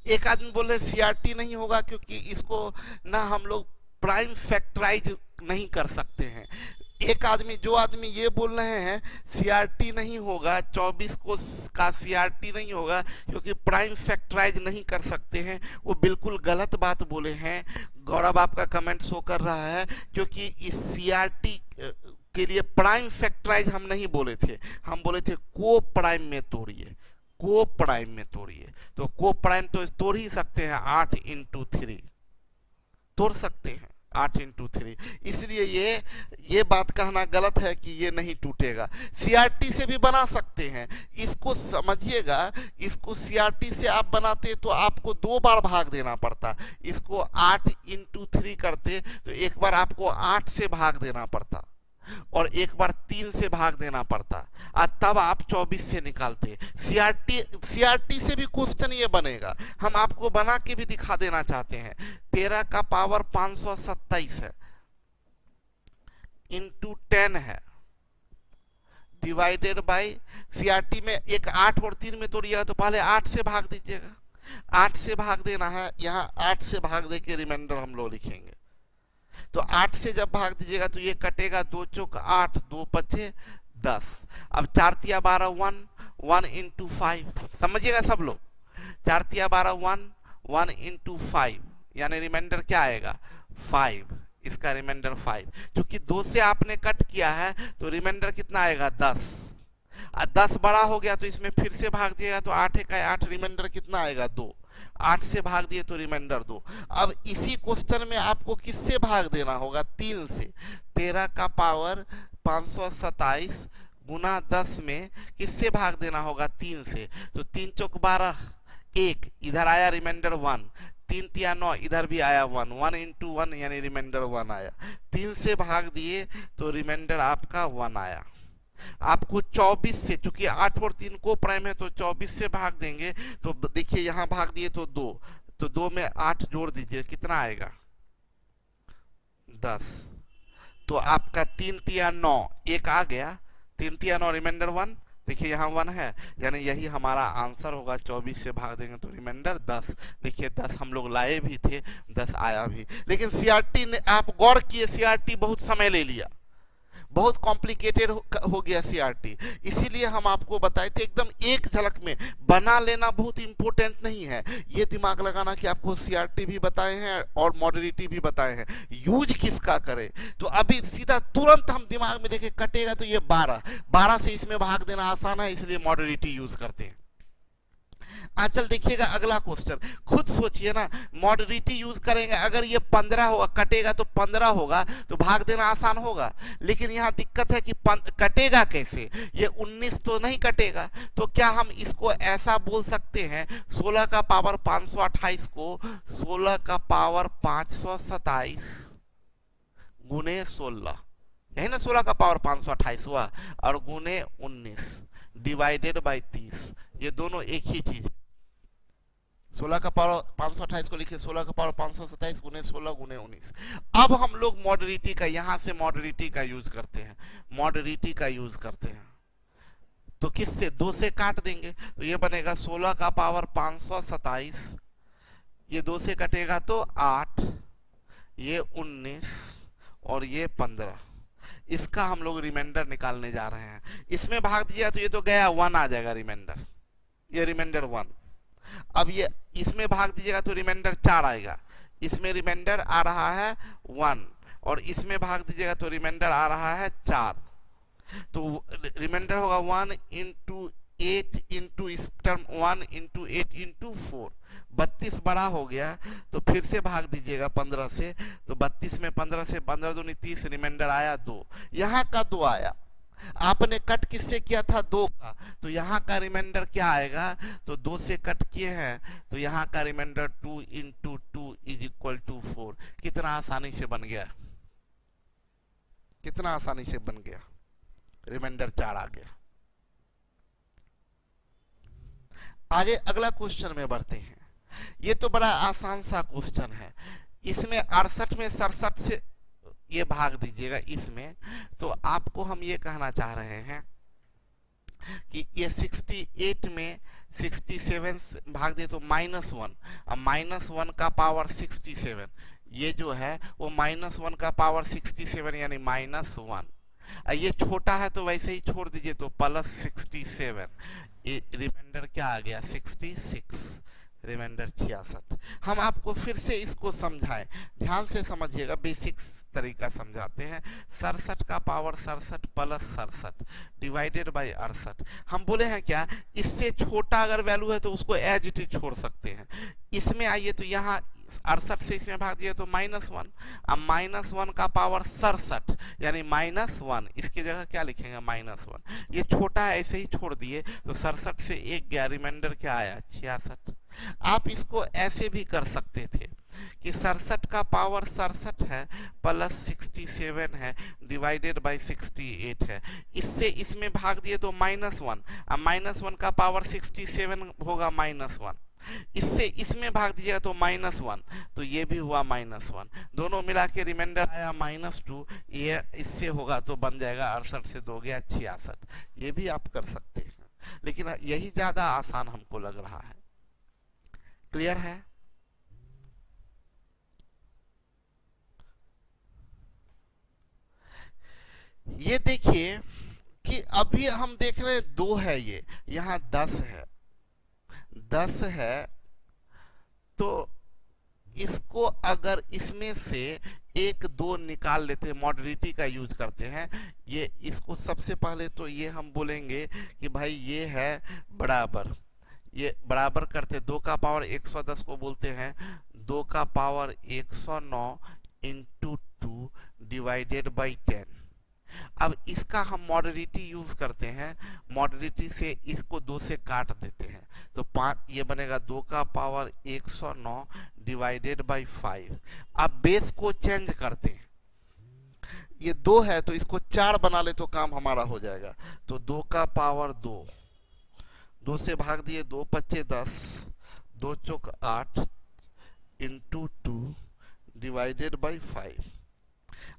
एक आदमी बोल रहे सीआरटी नहीं होगा क्योंकि इसको ना हम लोग प्राइम फैक्टराइज नहीं कर सकते हैं। एक आदमी, जो आदमी ये बोल रहे हैं सीआरटी नहीं होगा, 24 को का सीआरटी नहीं होगा क्योंकि प्राइम फैक्टराइज नहीं कर सकते हैं, वो बिल्कुल गलत बात बोले हैं। गौरव आपका कमेंट शो कर रहा है, क्योंकि इस सीआरटी के लिए प्राइम फैक्टराइज हम नहीं बोले थे, हम बोले थे को प्राइम में तोड़िए, को प्राइम में तोड़िए। तो को प्राइम तो तोड़ ही सकते हैं, 8 इंटू 3 तोड़ सकते हैं, 8 इंटू 3। इसलिए ये बात कहना गलत है कि ये नहीं टूटेगा। सीआरटी से भी बना सकते हैं, इसको समझिएगा। इसको सीआरटी से आप बनाते तो आपको 2 बार भाग देना पड़ता। इसको 8 इंटू 3 करते तो एक बार आपको 8 से भाग देना पड़ता और एक बार 3 से भाग देना पड़ता, और तब आप 24 से निकालते। सीआरटी से भी क्वेश्चन ये बनेगा, हम आपको बना के भी दिखा देना चाहते हैं। 13 का पावर 527 है इंटू 10 है डिवाइडेड बाय, सीआरटी में एक 8 और 3 में तोड़िएगा तो पहले 8 से भाग दीजिएगा, 8 से भाग देना है। यहाँ 8 से भाग दे के रिमाइंडर हम लोग लिखेंगे। तो 8 से जब भाग दीजिएगा तो ये कटेगा, 2 चौक 8, 2 पचे 10। अब 4 तिया 12 1, 1 इंटू 5, समझिएगा सब लोग। 4 तिया 12 1, 1 इंटू 5, यानी रिमाइंडर क्या आएगा 5। इसका रिमाइंडर 5, क्योंकि 2 से आपने कट किया है तो रिमाइंडर कितना आएगा 10। 10 बड़ा हो गया तो इसमें फिर से भाग दिएगा तो 8 का 8, रिमाइंडर कितना आएगा 2। 8 से भाग दिए तो रिमाइंडर 2। अब इसी क्वेश्चन में आपको किससे भाग देना होगा 3 से। 13 का पावर 527 गुना 10 में किससे भाग देना होगा 3 से। तो 3 चौक 12, 1 इधर आया रिमाइंडर 1, 3 तिया 9 इधर भी आया 1, 1 इंटू 1 यानी रिमाइंडर 1 आया। 3 से भाग दिए तो रिमाइंडर आपका 1 आया। आपको 24 से, चूंकि 8 और 3 को प्राइम है तो 24 से भाग देंगे तो देखिए यहाँ भाग दिए तो 2, तो 2 में 8 जोड़ दीजिए कितना आएगा 10। तो आपका 3 तिया 9 1 आ गया, 3 तिया 9 रिमाइंडर 1, देखिए यहाँ 1 है, यानी यही हमारा आंसर होगा। 24 से भाग देंगे तो रिमाइंडर 10। देखिए 10 हम लोग लाए भी थे, 10 आया भी। लेकिन सीआरटी ने, आप गौर किए, सीआरटी बहुत समय ले लिया, बहुत कॉम्प्लिकेटेड हो गया सीआरटी। इसीलिए हम आपको बताए थे एकदम एक झलक में। बना लेना बहुत इंपॉर्टेंट नहीं है, ये दिमाग लगाना कि आपको सीआरटी भी बताए हैं और मॉडरेटिव भी बताए हैं, यूज किसका करें। तो अभी सीधा तुरंत हम दिमाग में देखें कटेगा तो ये 12 से इसमें भाग देना आसान है, इसलिए मॉडरेटिव यूज करते हैं। चल देखिएगा अगला क्वेश्चन, खुद सोचिए ना, मॉडरेटिव यूज करेंगे, अगर ये 15 होगा कटेगा तो 15 होगा तो भाग देना आसान होगा। लेकिन यहाँ दिक्कत है कि कटेगा कैसे, ये 19 तो नहीं कटेगा। तो क्या हम इसको ऐसा बोल सकते हैं 16 का पावर 528 को 16 का पावर 527 गुने 16, यही ना 16 का पावर 528 हुआ, और गुने 19 डिवाइडेड बाई 30, ये दोनों एक ही चीज। 16 का पावर 528 को लिखे 16 का पावर 527 गुने 16 गुने 19। अब हम लोग मॉडरेटिव का, यहां से मॉडरेटिव का यूज करते हैं, मॉडरेटिव का यूज करते हैं। तो किससे, 2 से काट देंगे तो ये बनेगा 16 का पावर 527, ये 2 से कटेगा तो 8, ये 19 और ये 15। इसका हम लोग रिमाइंडर निकालने जा रहे हैं। इसमें भाग दिया तो ये तो गया 1 आ जाएगा रिमाइंडर, ये रिमाइंडर 1। अब ये इसमें भाग दीजिएगा तो रिमाइंडर 4 आएगा, इसमें रिमाइंडर आ रहा है 1, और इसमें भाग दीजिएगा तो रिमाइंडर आ रहा है 4। तो रिमाइंडर होगा 1 इंटू 8 इंटू इस टर्म 1 इंटू 8 इंटू 4, 32 बड़ा हो गया तो फिर से भाग दीजिएगा 15 से, तो 32 में 15 से 15 दूनी 30, रिमाइंडर आया 2। यहाँ का 2 आया, आपने कट किससे किया था 2 का, तो यहाँ का रिमाइंडर क्या आएगा, तो 2 से कट किए हैं तो यहाँ का reminder 2 into 2 is equal to 4। कितना आसानी से बन गया, कितना आसानी से बन गया, रिमाइंडर 4 आ गया। आगे अगला क्वेश्चन में बढ़ते हैं। ये तो बड़ा आसान सा क्वेश्चन है। इसमें 68 में 67 से ये भाग दीजिएगा इसमें, तो आपको हम ये कहना चाह रहे हैं कि ये 68 में 67 भाग दे तो -1, अब -1 का पावर 67, ये जो है वो -1 का पावर 67 यानी -1। ये छोटा है तो वैसे ही छोड़ दीजिए, तो +67, रिमाइंडर क्या आ गया 66, रिमाइंडर 66। हम आपको फिर से इसको समझाएं, ध्यान से समझिएगा, बेसिक तरीका समझाते हैं। 67 का पावर 67 प्लस 67 डिवाइडेड बाई 68। हम बोले हैं क्या, इससे छोटा अगर वैल्यू है तो उसको एज इट इज छोड़ सकते हैं। इसमें आइए तो यहाँ 68 से इसमें भाग दिया तो -1, अब -1 का पावर 67 यानी -1, इसकी जगह क्या लिखेंगे -1। ये छोटा है ऐसे ही छोड़ दिए तो 67 से 1 गया, रिमाइंडर क्या आया 66। आप इसको ऐसे भी कर सकते थे कि 67 का पावर 67 है प्लस 67 है डिवाइडेड बाई 68 है, इससे इसमें भाग दिए तो -1, अब -1 का पावर 67 होगा -1, इससे इसमें भाग दीजिएगा तो -1, तो ये भी हुआ -1, दोनों मिला के रिमाइंडर आया -2, ये इससे होगा तो बन जाएगा 68 से 2 गया 66। ये भी आप कर सकते हैं, लेकिन यही ज्यादा आसान हमको लग रहा है। क्लियर है? ये देखिए कि अभी हम देख रहे हैं 2 है, ये यहाँ 10 है, 10 है, तो इसको अगर इसमें से 1 2 निकाल लेते हैं, मॉडरेटिव का यूज करते हैं, ये इसको सबसे पहले तो ये हम बोलेंगे कि भाई ये है बराबर, ये बराबर करते 2 का पावर 110 को बोलते हैं 2 का पावर 109 इंटू 2 डिवाइडेड बाई 10। अब इसका हम मॉडरेटिव यूज करते हैं, मॉडरेटिव से इसको 2 से काट देते हैं तो 5, ये बनेगा 2 का पावर 109 डिवाइडेड बाई 5। अब बेस को चेंज करते हैं, ये 2 है तो इसको 4 बना ले तो काम हमारा हो जाएगा, तो 2 का पावर 2, 2 से भाग दिए 2 पच्चे 10, 2 चौक 8 इंटू 2 डिवाइडेड बाई 5।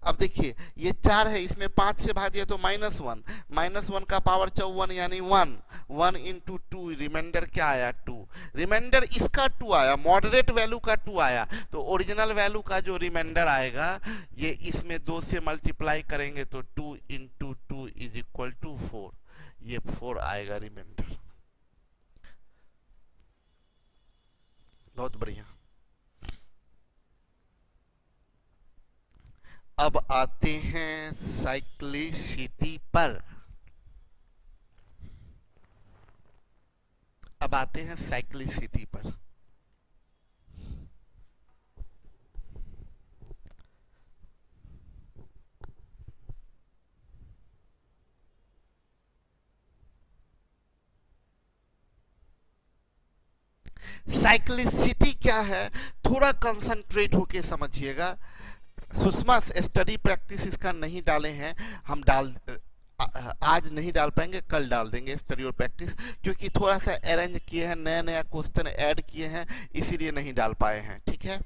अब देखिए ये 4 है, इसमें 5 से भाग दिया तो -1, -1 का पावर 54 यानी 1, 1 इंटू 2, रिमाइंडर क्या आया 2, रिमाइंडर इसका 2 आया, मॉडरेट वैल्यू का 2 आया, तो ओरिजिनल वैल्यू का जो रिमाइंडर आएगा ये इसमें 2 से मल्टीप्लाई करेंगे तो 2 इंटू 2 इज इक्वल टू 4, ये 4 आएगा रिमाइंडर। बहुत बढ़िया। अब आते हैं साइक्लिसिटी पर, अब आते हैं साइक्लिसिटी पर। साइक्लिसिटी क्या है, थोड़ा कंसंट्रेट होके समझिएगा। सुषमा स्टडी प्रैक्टिस इसका नहीं डाले हैं, हम आज नहीं डाल पाएंगे, कल डाल देंगे स्टडी और प्रैक्टिस, क्योंकि थोड़ा सा अरेंज किए हैं, नया नया क्वेश्चन ऐड किए हैं, इसीलिए नहीं डाल पाए हैं। ठीक है,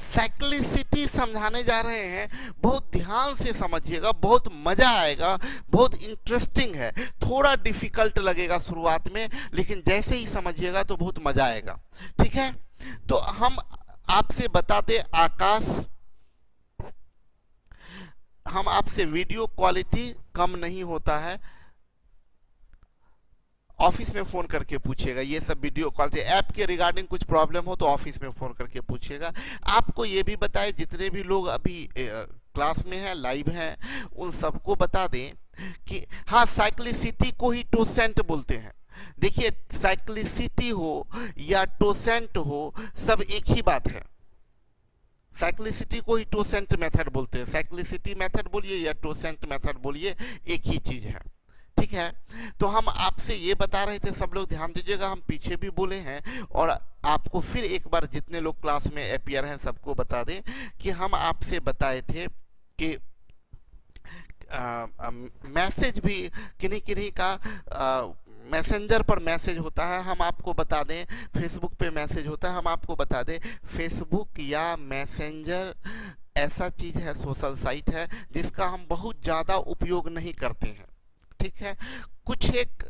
साइक्लिसिटी समझाने जा रहे हैं, बहुत ध्यान से समझिएगा, बहुत मजा आएगा, बहुत इंटरेस्टिंग है, थोड़ा डिफिकल्ट लगेगा शुरुआत में, लेकिन जैसे ही समझिएगा तो बहुत मजा आएगा। ठीक है, तो हम आपसे बता दें आकाश, हम आपसे वीडियो क्वालिटी कम नहीं होता है, ऑफिस में फोन करके पूछिएगा, ये सब वीडियो क्वालिटी ऐप के रिगार्डिंग कुछ प्रॉब्लम हो तो ऑफिस में फोन करके पूछिएगा। आपको ये भी बताएं, जितने भी लोग अभी क्लास में हैं, लाइव हैं, उन सबको बता दें कि हाँ, साइक्लिसिटी को ही टोसेंट बोलते हैं। देखिए साइक्लिसिटी हो या टोसेंट हो, सब एक ही बात है। साइक्लिसिटी को ही टोसेंट मेथड बोलते हैं, साइक्लिसिटी मेथड बोलिए या टोसेंट मेथड बोलिए, एक ही चीज है। ठीक है, तो हम आपसे ये बता रहे थे, सब लोग ध्यान दीजिएगा, हम पीछे भी बोले हैं और आपको फिर एक बार जितने लोग क्लास में अपियर हैं सबको बता दें कि हम आपसे बताए थे कि मैसेज भी किन्हीं किन्हीं का मैसेंजर पर मैसेज होता है, हम आपको बता दें फेसबुक पे मैसेज होता है, हम आपको बता दें फेसबुक या मैसेंजर ऐसा चीज है, सोशल साइट है जिसका हम बहुत ज़्यादा उपयोग नहीं करते हैं। ठीक है, कुछ एक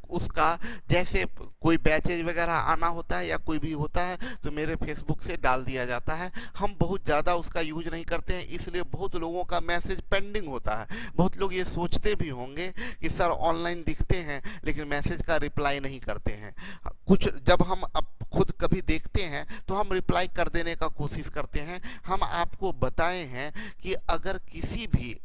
उसका जैसे कोई बैचेज वगैरह आना होता है या कोई भी होता है तो मेरे फेसबुक से डाल दिया जाता है, हम बहुत ज़्यादा उसका यूज नहीं करते हैं, इसलिए बहुत लोगों का मैसेज पेंडिंग होता है। बहुत लोग ये सोचते भी होंगे कि सर ऑनलाइन दिखते हैं लेकिन मैसेज का रिप्लाई नहीं करते हैं। कुछ जब हम अब खुद कभी देखते हैं तो हम रिप्लाई कर देने का कोशिश करते हैं। हम आपको बताए हैं कि अगर किसी भी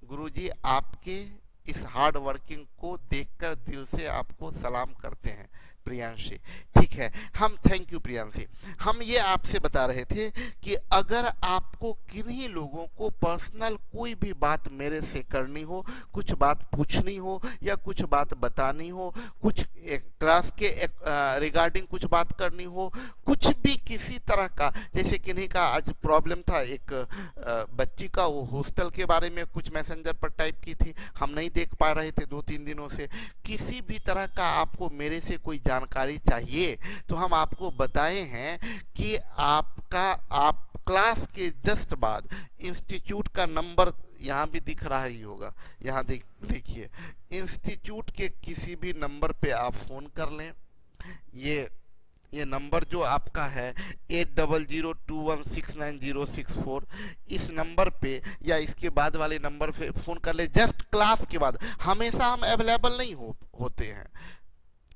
गुरुजी आपके इस हार्ड वर्किंग को देखकर दिल से आपको सलाम करते हैं प्रियांशी। ठीक है, हम थैंक यू प्रियांशी। हम ये आपसे बता रहे थे कि अगर आपको किन्हीं लोगों को पर्सनल कोई भी बात मेरे से करनी हो, कुछ बात पूछनी हो या कुछ बात बतानी हो, कुछ क्लास के रिगार्डिंग कुछ बात करनी हो, कुछ भी किसी तरह का, जैसे किन्हीं का आज प्रॉब्लम था, एक बच्ची का वो हॉस्टल के बारे में कुछ मैसेंजर पर टाइप की थी, हम नहीं देख पा रहे थे 2-3 दिनों से, किसी भी तरह का आपको मेरे से कोई जानकारी चाहिए तो हम आपको बताए हैं कि आप क्लास के जस्ट बाद इंस्टीट्यूट का नंबर यहाँ भी दिख रहा ही होगा, यहाँ देखिए इंस्टीट्यूट के किसी भी नंबर पे आप फोन कर लें। ये नंबर जो आपका है 8002169064, इस नंबर पे या इसके बाद वाले नंबर पे फोन कर ले जस्ट क्लास के बाद। हमेशा हम अवेलेबल नहीं होते हैं।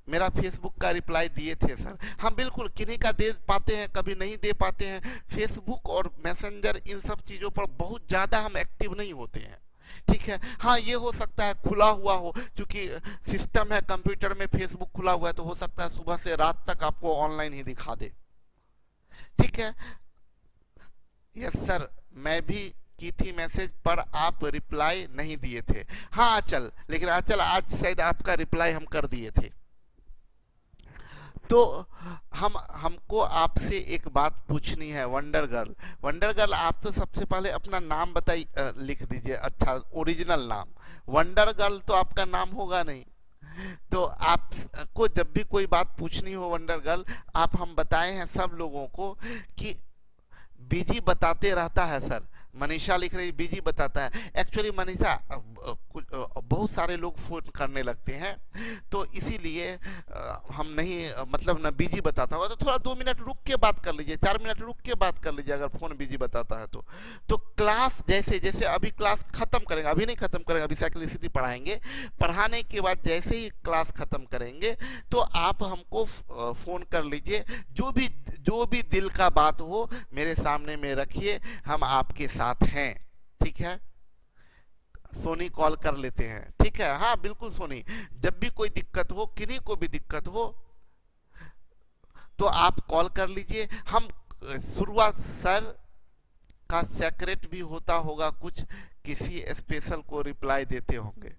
मेरा फेसबुक का रिप्लाई दिए थे सर, हम बिल्कुल किन्हीं का दे पाते हैं, कभी नहीं दे पाते हैं। फेसबुक और मैसेंजर इन सब चीज़ों पर बहुत ज़्यादा हम एक्टिव नहीं होते हैं। ठीक है, हाँ ये हो सकता है खुला हुआ हो, क्योंकि सिस्टम है कंप्यूटर में, फेसबुक खुला हुआ है तो हो सकता है सुबह से रात तक आपको ऑनलाइन ही दिखा दे। ठीक है, यस सर, मैं भी की थी मैसेज पर आप रिप्लाई नहीं दिए थे। हाँ आंचल, लेकिन आंचल आज शायद आपका रिप्लाई हम कर दिए थे। तो हमको आपसे एक बात पूछनी है। वंडर गर्ल आप तो सबसे पहले अपना नाम बताइए, लिख दीजिए, अच्छा ओरिजिनल नाम। वंडर गर्ल तो आपका नाम होगा नहीं, तो आपको जब भी कोई बात पूछनी हो वंडर गर्ल, आप हम बताए हैं सब लोगों को कि बिजी बताते रहता है सर। मनीषा लिख रही बिजी बताता है, एक्चुअली मनीषा बहुत सारे लोग फोन करने लगते हैं तो इसीलिए हम नहीं, मतलब ना बिजी बताता होगा तो थोड़ा 2 मिनट रुक के बात कर लीजिए, 4 मिनट रुक के बात कर लीजिए अगर फोन बिजी बताता है तो क्लास जैसे जैसे अभी क्लास खत्म करेंगे, अभी नहीं खत्म करेंगे, अभी साइक्लिसिटी पढ़ाएंगे, पढ़ाने के बाद जैसे ही क्लास खत्म करेंगे तो आप हमको फोन कर लीजिए, जो भी दिल का बात हो मेरे सामने में रखिए, हम आपके साथ हैं। ठीक है, सोनी कॉल कर लेते हैं। ठीक है, हाँ बिल्कुल सोनी, जब भी कोई दिक्कत हो, किन्हीं को भी दिक्कत हो तो आप कॉल कर लीजिए। हम शुरुआत सर का सेक्रेट भी होता होगा, कुछ किसी स्पेशल को रिप्लाई देते होंगे।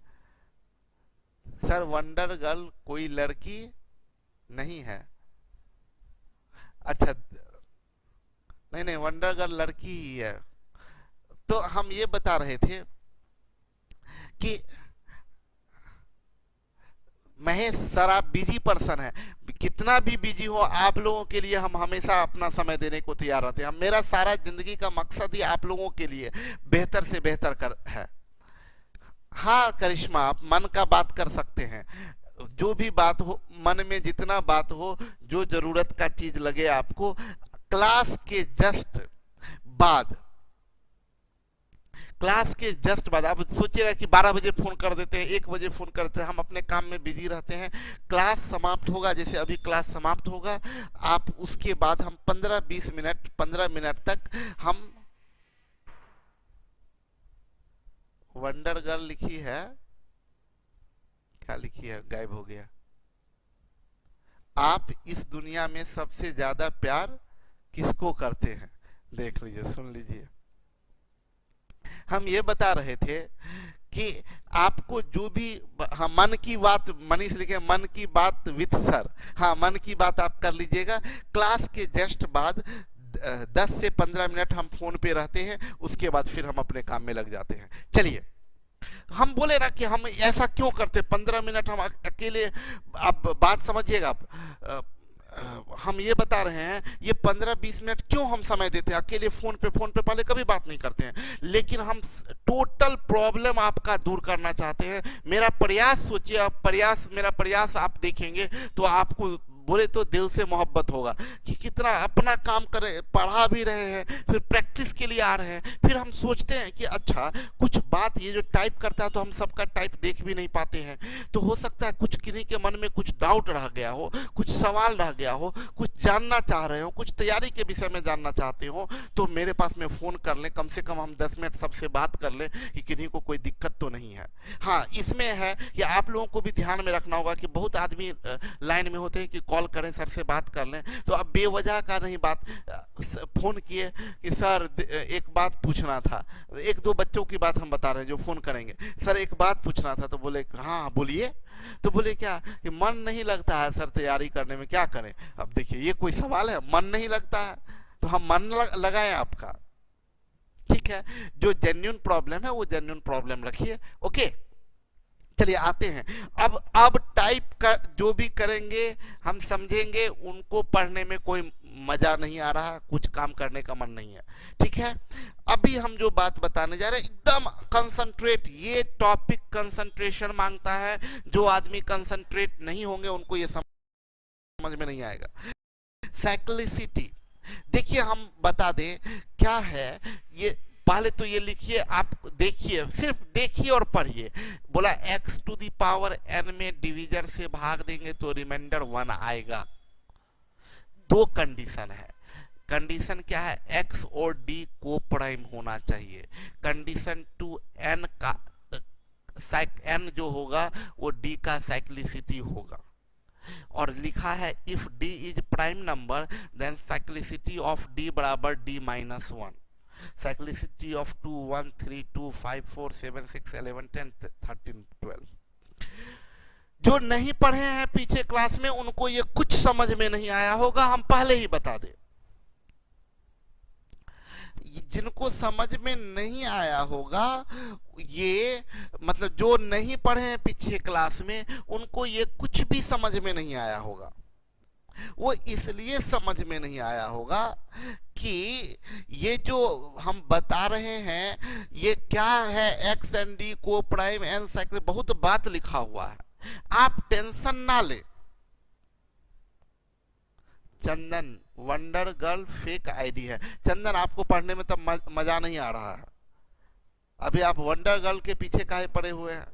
सर वंडर गर्ल कोई लड़की नहीं है। अच्छा नहीं, वंडर गर्ल लड़की ही है। तो हम ये बता रहे थे कि महेश सर आप बिजी पर्सन है, कितना भी बिजी हो आप लोगों के लिए हम हमेशा अपना समय देने को तैयार रहते हैं। हम मेरा सारा जिंदगी का मकसद ही आप लोगों के लिए बेहतर से बेहतर है। हाँ करिश्मा, आप मन का बात कर सकते हैं, जो भी बात हो मन में, जितना बात हो, जो जरूरत का चीज लगे आपको, क्लास के जस्ट बाद आप सोचिएगा कि 12 बजे फोन कर देते हैं, 1 बजे फोन करते हैं, हम अपने काम में बिजी रहते हैं। क्लास समाप्त होगा, जैसे अभी क्लास समाप्त होगा, आप उसके बाद हम 15-20 मिनट 15 मिनट तक हम वंडर गर्ल लिखी है क्या लिखी है, गायब हो गया। आप इस दुनिया में सबसे ज्यादा प्यार किसको करते हैं? देख लीजिए, सुन लीजिए। हम ये बता रहे थे कि आपको जो भी, हाँ, मन की बात, मनीष लिखे मन की बात विथ सर, हाँ मन की बात आप कर लीजिएगा। क्लास के जस्ट बाद 10 से 15 मिनट हम फोन पे रहते हैं, उसके बाद फिर हम अपने काम में लग जाते हैं। चलिए, हम बोले ना कि हम ऐसा क्यों करते, 15 मिनट हम अकेले, आप बात समझिएगा आप, हम ये बता रहे हैं ये 15-20 मिनट क्यों हम समय देते हैं अकेले फोन पे पहले कभी बात नहीं करते हैं, लेकिन हम टोटल प्रॉब्लम आपका दूर करना चाहते हैं। मेरा प्रयास सोचिए, आप मेरा प्रयास आप देखेंगे तो आपको बोले तो दिल से मोहब्बत होगा कि कितना अपना काम कर रहे, पढ़ा भी रहे हैं, फिर प्रैक्टिस के लिए आ रहे हैं, फिर हम सोचते हैं कि अच्छा कुछ बात, ये जो टाइप करता है तो हम सबका टाइप देख भी नहीं पाते हैं, तो हो सकता है कुछ किन्हीं के मन में कुछ डाउट रह गया हो, कुछ सवाल रह गया हो, कुछ जानना चाह रहे हो, कुछ तैयारी के विषय में जानना चाहते हो, तो मेरे पास में फ़ोन कर लें, कम से कम हम 10 मिनट सबसे बात कर लें कि किन्हीं को कोई दिक्कत तो नहीं है। हाँ, इसमें है कि आप लोगों को भी ध्यान में रखना होगा कि बहुत आदमी लाइन में होते हैं कि कॉल करें, सर से बात कर लें, तो अब बेवजह का नहीं बात, फोन किए कि सर एक बात पूछना था, 1-2 बच्चों की बात हम बता रहे हैं जो फोन करेंगे, सर एक बात पूछना था, तो बोले हाँ बोलिए, तो बोले क्या कि मन नहीं लगता है सर तैयारी करने में, क्या करें? अब देखिए ये कोई सवाल है, मन नहीं लगता है तो हम मन लगाएं आपका, ठीक है? जो जेन्युइन प्रॉब्लम है वो जेन्युइन प्रॉब्लम रखिए, ओके? चलिए आते हैं, अब टाइप कर जो भी करेंगे हम समझेंगे, उनको पढ़ने में कोई मजा नहीं आ रहा, कुछ काम करने का मन नहीं है, ठीक है? अभी हम जो बात बताने जा रहे हैं एकदम कंसंट्रेट, ये टॉपिक कंसंट्रेशन मांगता है, जो आदमी कंसंट्रेट नहीं होंगे उनको ये समझ में नहीं आएगा। साइक्लिसिटी, देखिए हम बता दें क्या है ये, पहले तो ये लिखिए, आप देखिए, सिर्फ देखिए और पढ़िए। बोला x to the power n में डिवीजर से भाग देंगे तो रिमाइंडर 1 आएगा। 2 कंडीशन है। कंडीशन क्या है? x और d को प्राइम होना चाहिए। कंडीशन 2, n का n जो होगा वो d का साइक्लिसिटी होगा। और लिखा है if d is prime number then cyclicity of d बराबर d माइनस 1। Cyclicity of 2, 1, 3, 2, 5, 4, 7, 6, 11, 10, 13, 12। जो नहीं पढ़े हैं पीछे क्लास में उनको ये कुछ समझ में नहीं आया होगा, हम पहले ही बता दें। जिनको समझ में नहीं आया होगा, ये मतलब जो नहीं पढ़े हैं पीछे क्लास में, उनको ये कुछ भी समझ में नहीं आया होगा। वो इसलिए समझ में नहीं आया होगा कि ये जो हम बता रहे हैं ये क्या है, एक्स एंड डी को प्राइम एन साइकिल, बहुत बात लिखा हुआ है, आप टेंशन ना ले। चंदन, वंडर गर्ल फेक आईडी है। चंदन, आपको पढ़ने में तब मजा नहीं आ रहा है, अभी आप वंडर गर्ल के पीछे काहे पड़े हुए हैं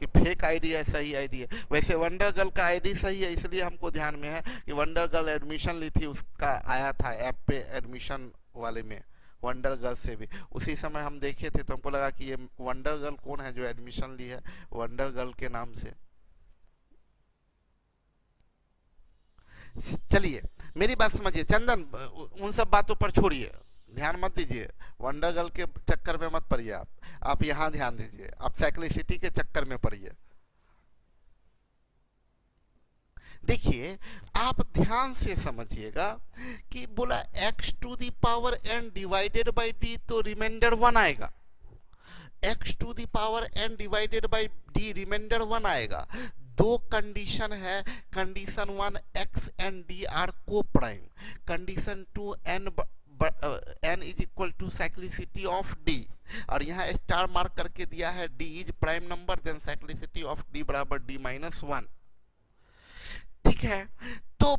कि फेक आईडी है, सही आईडी है। वैसे वंडर गर्ल का आईडी सही है, इसलिए हमको ध्यान में है कि वंडर गर्ल एडमिशन ली थी, उसका आया था ऐप पे एडमिशन वाले में, वंडर गर्ल से भी उसी समय हम देखे थे, तो हमको लगा कि ये वंडर गर्ल कौन है जो एडमिशन ली है वंडर गर्ल के नाम से। चलिए मेरी बात समझिए। चंदन, उन सब बातों पर छोड़िए, ध्यान मत दीजिए, वंडर गर्ल के चक्कर में मत पड़िए, आप यहां ध्यान दीजिए, आप साइक्लिसिटी के चक्कर में पड़िए। देखिए आप ध्यान से समझिएगा कि बोला x to the power n divided by d, तो रिमाइंडर 1 आएगा। x to the power n divided by d remainder 1 आएगा। 2 कंडीशन है। Condition 1, x and d are coprime. Condition 2, n is equal to cyclicity of d, और यहाँ star mark करके दिया है d is prime number then cyclicity of d बराबर d minus 1, ठीक है? तो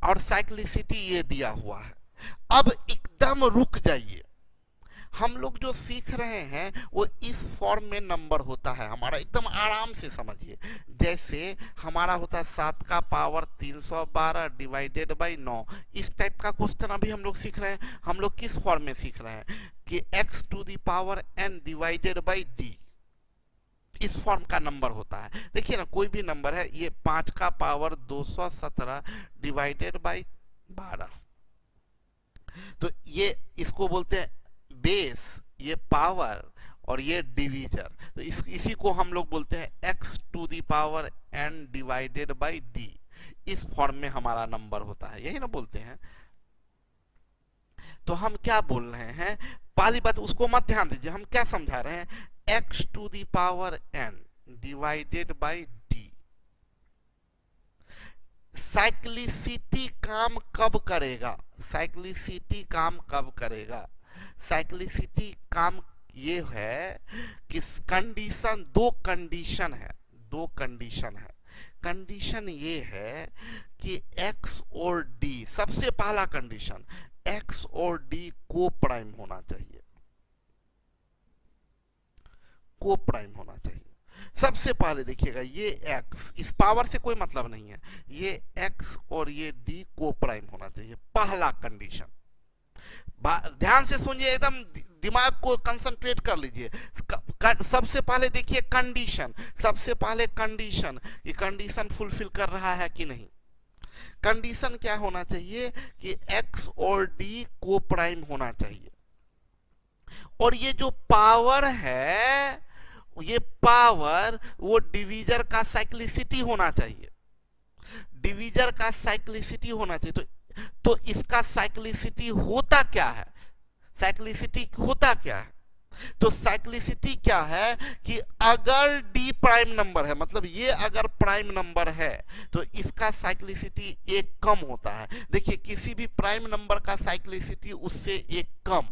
और साइक्लिसिटी ये दिया हुआ है। अब एकदम रुक जाइए, हम लोग जो सीख रहे हैं वो इस फॉर्म में नंबर होता है हमारा, एकदम आराम से समझिए। जैसे हमारा होता है 7 का पावर 312 डिवाइडेड बाई 9, इस टाइप का क्वेश्चन अभी हम लोग सीख रहे हैं। हम लोग किस फॉर्म में सीख रहे हैं कि x to the power n divided by d, इस फॉर्म का नंबर होता है। देखिए ना, कोई भी नंबर है, ये 5 का पावर 217 डिवाइडेड बाई 12, तो ये इसको बोलते हैं बेस, ये पावर और ये डिवीजर। तो इसी को हम लोग बोलते हैं x to the power n divided by d। इस फॉर्म में हमारा नंबर होता है, यही ना बोलते हैं। तो हम क्या बोल रहे हैं, पहली बात उसको मत ध्यान दीजिए, हम क्या समझा रहे हैं, x to the power n divided by d। Cyclicity काम कब करेगा, साइक्लिसिटी काम कब करेगा, साइक्लिसिटी काम ये है कि कंडीशन, दो कंडीशन है, दो कंडीशन है। कंडीशन ये है कि x और d, सबसे पहला कंडीशन x और d को प्राइम होना चाहिए, को प्राइम होना चाहिए। सबसे पहले देखिएगा, ये x, इस पावर से कोई मतलब नहीं है, ये x और ये d को प्राइम होना चाहिए, पहला कंडीशन। ध्यान से सुनिए, एकदम दिमाग को कंसंट्रेट कर लीजिए। सबसे पहले देखिए कंडीशन, सबसे पहले कंडीशन, ये कंडीशन फुलफिल कर रहा है कि नहीं। कंडीशन क्या होना चाहिए कि x और d को प्राइम होना चाहिए, और ये जो पावर है, ये पावर वो डिवीजर का साइक्लिसिटी होना चाहिए, डिवीजर का साइक्लिसिटी होना चाहिए। तो इसका साइक्लिसिटी होता क्या है, साइक्लिसिटी होता क्या है, तो साइक्लिसिटी क्या है कि अगर d प्राइम नंबर है, मतलब ये अगर प्राइम नंबर है, तो इसका साइक्लिसिटी एक कम होता है। देखिए, किसी भी प्राइम नंबर का साइक्लिसिटी उससे एक कम,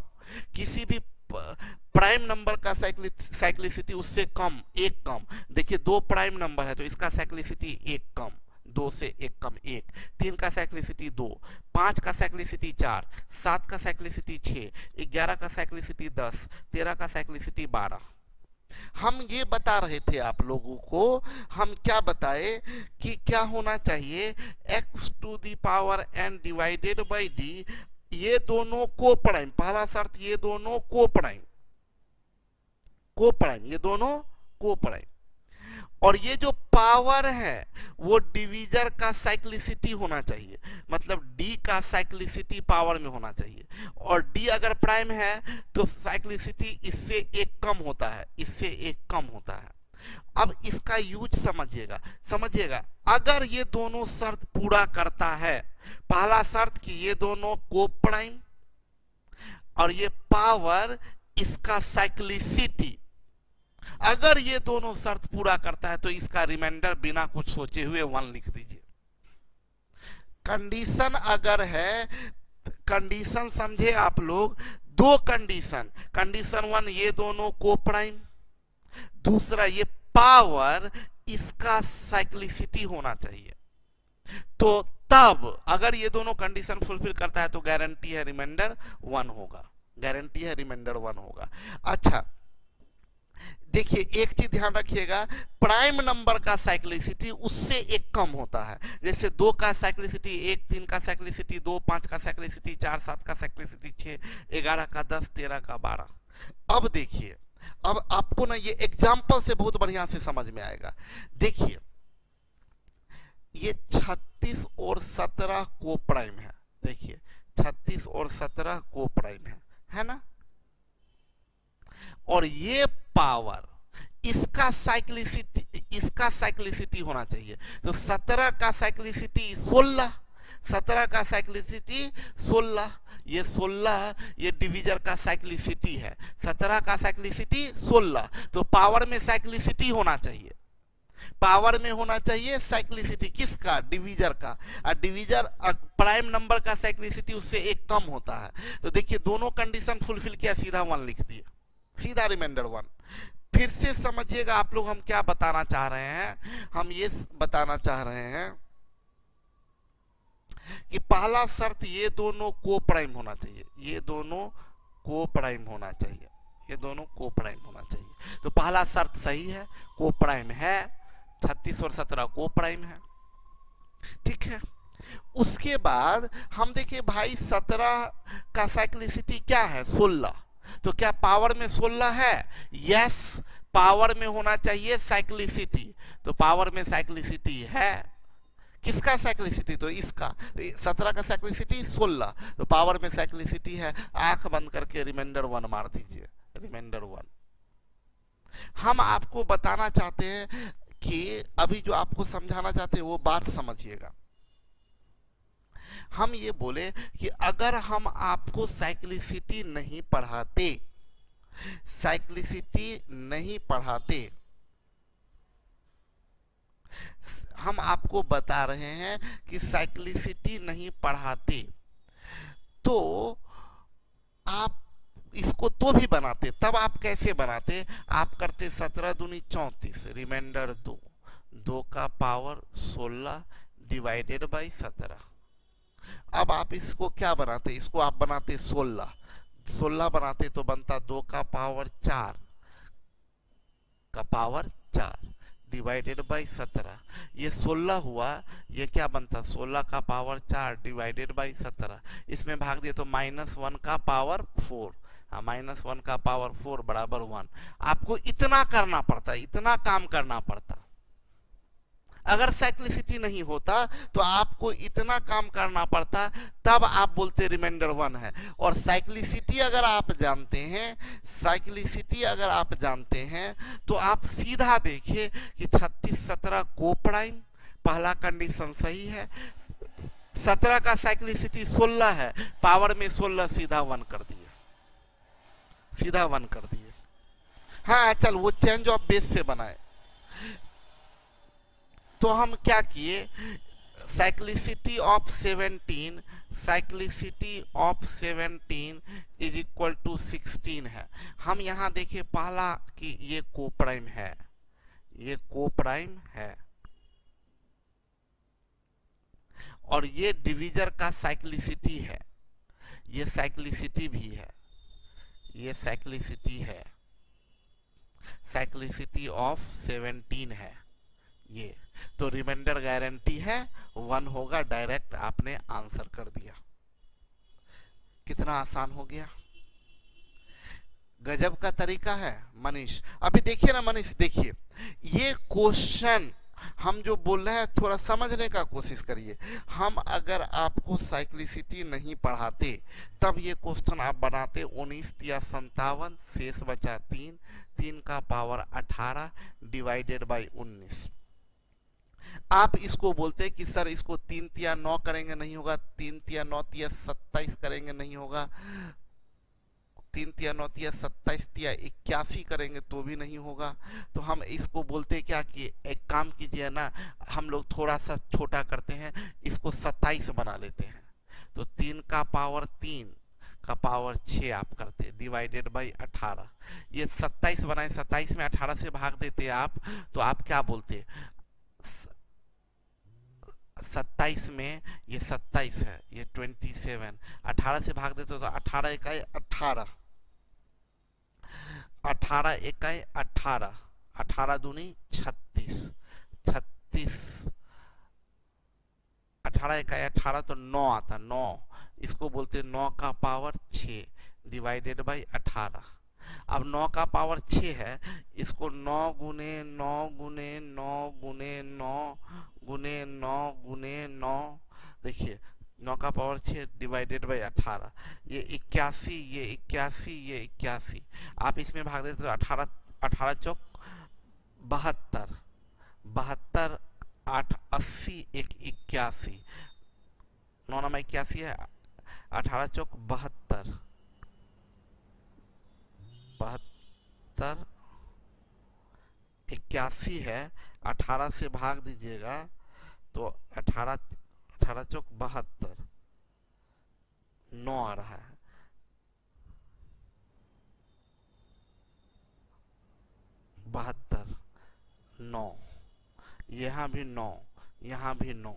किसी भी प्राइम नंबर का साइक्लिसिटी उससे कम, एक कम। देखिए, 2 प्राइम नंबर है तो इसका साइक्लिसिटी एक कम, 2 से एक कम 1, 3 का साइक्लिसिटी 2, 5 का साइक्लिसिटी 4, 7 का साइक्लिसिटी 6, 11 का साइक्लिसिटी 10, 13 का साइक्लिसिटी 12। हम ये बता रहे थे आप लोगों को, हम क्या बताए कि क्या होना चाहिए, x to the power n divided by d, ये दोनों को प्राइम, पहला शर्त ये दोनों को प्राइम, को प्राइम, ये दोनों को प्राइम। और ये जो पावर है वो डिवीजर का साइक्लिसिटी होना चाहिए, मतलब d का साइक्लिसिटी पावर में होना चाहिए, और d अगर प्राइम है तो साइक्लिसिटी इससे एक कम होता है, इससे एक कम होता है। अब इसका यूज समझिएगा, समझिएगा, अगर ये दोनों शर्त पूरा करता है, पहला शर्त कि ये दोनों को प्राइम और ये पावर इसका साइक्लिसिटी, अगर ये दोनों शर्त पूरा करता है तो इसका रिमाइंडर बिना कुछ सोचे हुए 1 लिख दीजिए। कंडीशन अगर है, कंडीशन समझे आप लोग, 2 कंडीशन, कंडीशन 1 ये दोनों को प्राइम, दूसरा ये पावर इसका साइक्लिसिटी होना चाहिए। तो तब अगर ये दोनों कंडीशन फुलफिल करता है तो गारंटी है रिमाइंडर 1 होगा, गारंटी है रिमाइंडर 1 होगा। अच्छा, देखिए एक चीज ध्यान रखिएगा, प्राइम नंबर का साइक्लिसिटी उससे एक कम होता है। जैसे 2 का साइक्लिसिटी 1, 3 का साइक्लिसिटी 2, 5 का साइक्लिसिटी 4, 7 का साइक्लिसिटी 6, 11 का 10, 13 का 12। अब देखिए, अब आपको ना ये एग्जाम्पल से बहुत बढ़िया से समझ में आएगा। देखिए, ये 36 और 17 को प्राइम है, देखिए 36 और 17 को प्राइम है ना, और ये पावर इसका साइक्लिसिटी होना चाहिए। तो 17 का साइक्लिसिटी 16, 17 का साइक्लिसिटी 16, ये 16 ये डिवीजर का साइक्लिसिटी है, 17 का साइक्लिसिटी 16। तो पावर में साइक्लिसिटी होना चाहिए, पावर में होना चाहिए साइक्लिसिटी किसका, डिवीजर का, और डिवीजर प्राइम नंबर का साइक्लिसिटी उससे एक कम होता है। तो देखिए दोनों कंडीशन फुलफिल किया, सीधा 1 लिख दिए, सीधा रिमाइंडर 1। फिर से समझिएगा आप लोग, हम क्या बताना चाह रहे हैं, हम ये बताना चाह रहे हैं कि पहला शर्त ये दोनों को प्राइम होना चाहिए, ये दोनों को प्राइम होना चाहिए, ये दोनों को प्राइम होना चाहिए। तो पहला शर्त सही है, को प्राइम है, 36 और 17 को प्राइम है, ठीक है। उसके बाद हम देखिए भाई 17 का साइक्लिसिटी क्या है, 16, तो क्या पावर में 16 है, यस, पावर में होना चाहिए साइक्लिसिटी, तो पावर में साइक्लिसिटी है, किसका साइक्लिसिटी, तो इसका, तो 17 का साइक्लिसिटी 16, तो पावर में साइक्लिसिटी है। आंख बंद करके रिमाइंडर 1 मार दीजिए, रिमाइंडर 1। हम आपको बताना चाहते हैं कि अभी जो आपको समझाना चाहते हैं वो बात समझिएगा। हम ये बोले कि अगर हम आपको साइक्लिसिटी नहीं पढ़ाते, साइक्लिसिटी नहीं पढ़ाते, हम आपको बता रहे हैं कि साइक्लिसिटी नहीं पढ़ाते, तो आप इसको तो भी बनाते, तब आप कैसे बनाते, आप करते 17 दूनी 34, रिमाइंडर 2, 2 का पावर 16 डिवाइडेड बाई 17। अब आप इसको क्या बनाते, इसको आप बनाते 16, 16 बनाते तो बनता 2 का पावर 4 का पावर 4 डिवाइडेड बाई 17। ये 16 हुआ, ये क्या बनता 16 का पावर 4 डिवाइडेड बाई 17, इसमें भाग दिए तो -1 का पावर 4, हाँ -1 का पावर 4 बराबर 1। आपको इतना करना पड़ता, इतना काम करना पड़ता। अगर साइक्लिसिटी नहीं होता तो आपको इतना काम करना पड़ता, तब आप बोलते रिमाइंडर 1 है। और साइक्लिसिटी अगर आप जानते हैं, साइक्लिसिटी अगर आप जानते हैं तो आप सीधा देखिए कि 36 17 को प्राइम, पहला कंडीशन सही है। 17 का साइक्लिसिटी 16 है, पावर में 16 सीधा 1 कर दिए, सीधा 1 कर दिए। हाँ चल, वो चेंज ऑफ बेस से बनाए। तो हम क्या किए, cyclicity of 17, cyclicity of 17 is equal to 16 है। हम यहां देखिए पहला कि ये कोप्राइम है, ये कोप्राइम है, और ये डिवीजर का साइक्लिसिटी है, ये साइक्लिसिटी भी है, ये साइक्लिसिटी है, साइक्लिसिटी ऑफ 17 है ये। तो रिमाइंडर गारंटी है 1 होगा, डायरेक्ट आपने आंसर कर दिया। कितना आसान हो गया, गजब का तरीका है मनीष। अभी देखिए ना मनीष, देखिए ये क्वेश्चन हम जो बोल रहे हैं थोड़ा समझने का कोशिश करिए। हम अगर आपको साइक्लिसिटी नहीं पढ़ाते तब ये क्वेश्चन आप बनाते 19 या 57, शेष बचा 3, 3 का पावर 18 डिवाइडेड बाई 19। आप इसको बोलते कि सर इसको 3 तिया 9 करेंगे नहीं होगा, 3 तिया 9 तिया 27 करेंगे नहीं होगा, 3 तिया 9 तिया 27 तिया 81 करेंगे तो भी नहीं होगा। तो हम इसको बोलते क्या कि एक काम कीजिए ना, हम लोग थोड़ा सा छोटा करते हैं, इसको 27 बना लेते हैं। तो 3 का पावर 3 का पावर 6 आप करते डिवाइडेड बाई 18। ये 27 बनाए, 27 में 18 से भाग देते आप, तो आप क्या बोलते, 27 में ये 27 है, ये 27, 18 से भाग देते तो 18 इकाई 18, 18 इकाई 18, 18 दूनी 36, 36, 18 इकाई 18 तो 9 आता, 9, इसको बोलते 9 का पावर 6 डिवाइडेड बाई 18। अब 9 का पावर 6 है, इसको 9 गुने 9 गुने 9 गुने 9 गुने 9 गुने 9, देखिए 9 का पावर 6 डिवाइडेड बाई 18, ये 81, ये 81, ये 81। आप इसमें भाग देते तो 18, 18 चौक 72, 72, 8 80, 1 81, 9 9 81 है, 18 चौक 72, 72, 81 है, 18 से भाग दीजिएगा तो 18, 18 चौक 72, 9 आ रहा है, 72, 9, यहाँ भी 9, यहाँ भी 9।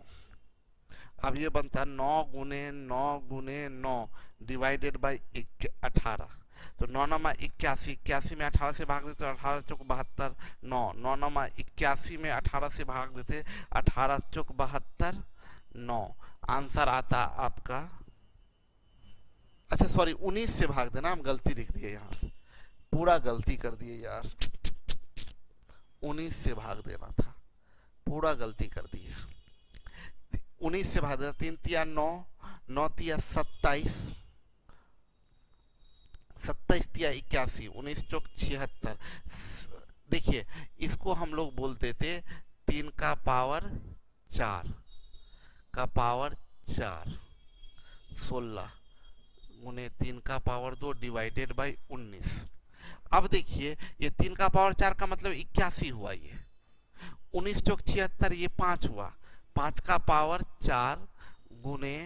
अब ये बनता है 9 गुने 9 गुने 9 डिवाइडेड बाई 18। तो 9 9 81, 81 में 18 से भाग देते 18 चौक 72, 9, 9 9 81 में 18 से भाग देते 18 चौक 72, 9। आंसर आता आपका, अच्छा सॉरी 19 से भाग देना, हम गलती लिख दिए यहाँ, पूरा गलती कर दिए यार। 19 से भाग देना था, पूरा गलती कर दी है। 19 से भाग देना, 3 तिया 9, 9 तिया 27, 27 तिया 81, 19 चौक 76। देखिए इसको हम लोग बोलते थे 3 का पावर 4 का पावर 4, 16 गुने 3 का पावर 2 डिवाइडेड बाई 19। अब देखिए ये 3 का पावर 4 का मतलब 81 हुआ, ये 19 चौक 76, ये 5 हुआ, 5 का पावर 4 गुने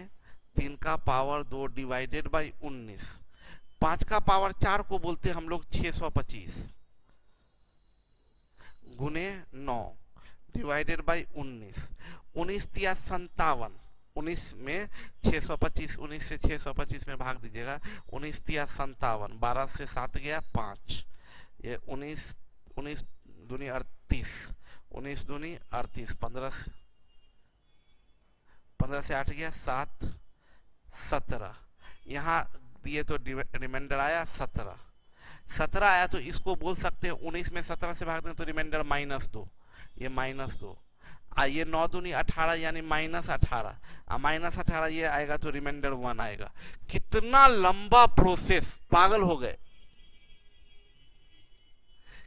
3 का पावर 2 डिवाइडेड बाई 19। 5 का पावर 4 को बोलते हम लोग 625 गुने 9 डिवाइडेड बाई 19। 19 तिया 57, 19 में 625, 19 से 625 में भाग दीजिएगा, 19 तिया 57, 12 से 7 गया 5, ये 19 दूनी 38, 19 दूनी 38, 15 से 8 गया 7, 17, यहाँ दिए तो रिमाइंडर आया 17, 17 आया तो इसको बोल सकते हैं 19 में 17 से भाग दें तो रिमाइंडर -2, ये -2, ये 9 दूनी 18 यानी -18, -18 ये आएगा तो रिमाइंडर 1 आएगा। कितना लंबा प्रोसेस, पागल हो गए,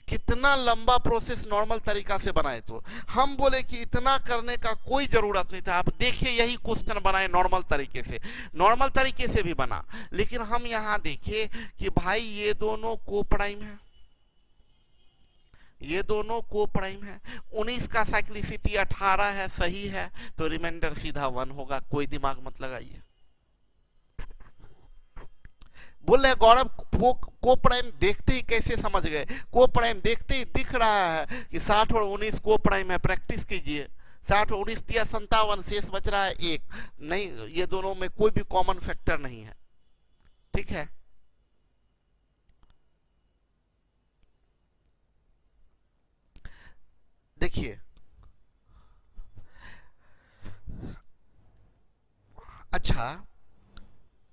कितना लंबा प्रोसेस नॉर्मल तरीका से बनाए। तो हम बोले कि इतना करने का कोई जरूरत नहीं था। आप देखिए यही क्वेश्चन बनाए नॉर्मल तरीके से, नॉर्मल तरीके से भी बना, लेकिन हम यहां देखिए कि भाई ये दोनों को प्राइम है, ये दोनों को प्राइम है, 19 का साइक्लिसिटी 18 है, सही है, तो रिमाइंडर सीधा 1 होगा, कोई दिमाग मत लगाइए। बोल रहे गौरव को प्राइम देखते ही कैसे समझ गए, को प्राइम देखते ही दिख रहा है कि 60 और 19 को प्राइम है, प्रैक्टिस कीजिए। 60 और 19 तिया 57, शेष बच रहा है 1, नहीं ये दोनों में कोई भी कॉमन फैक्टर नहीं है, ठीक है। देखिए अच्छा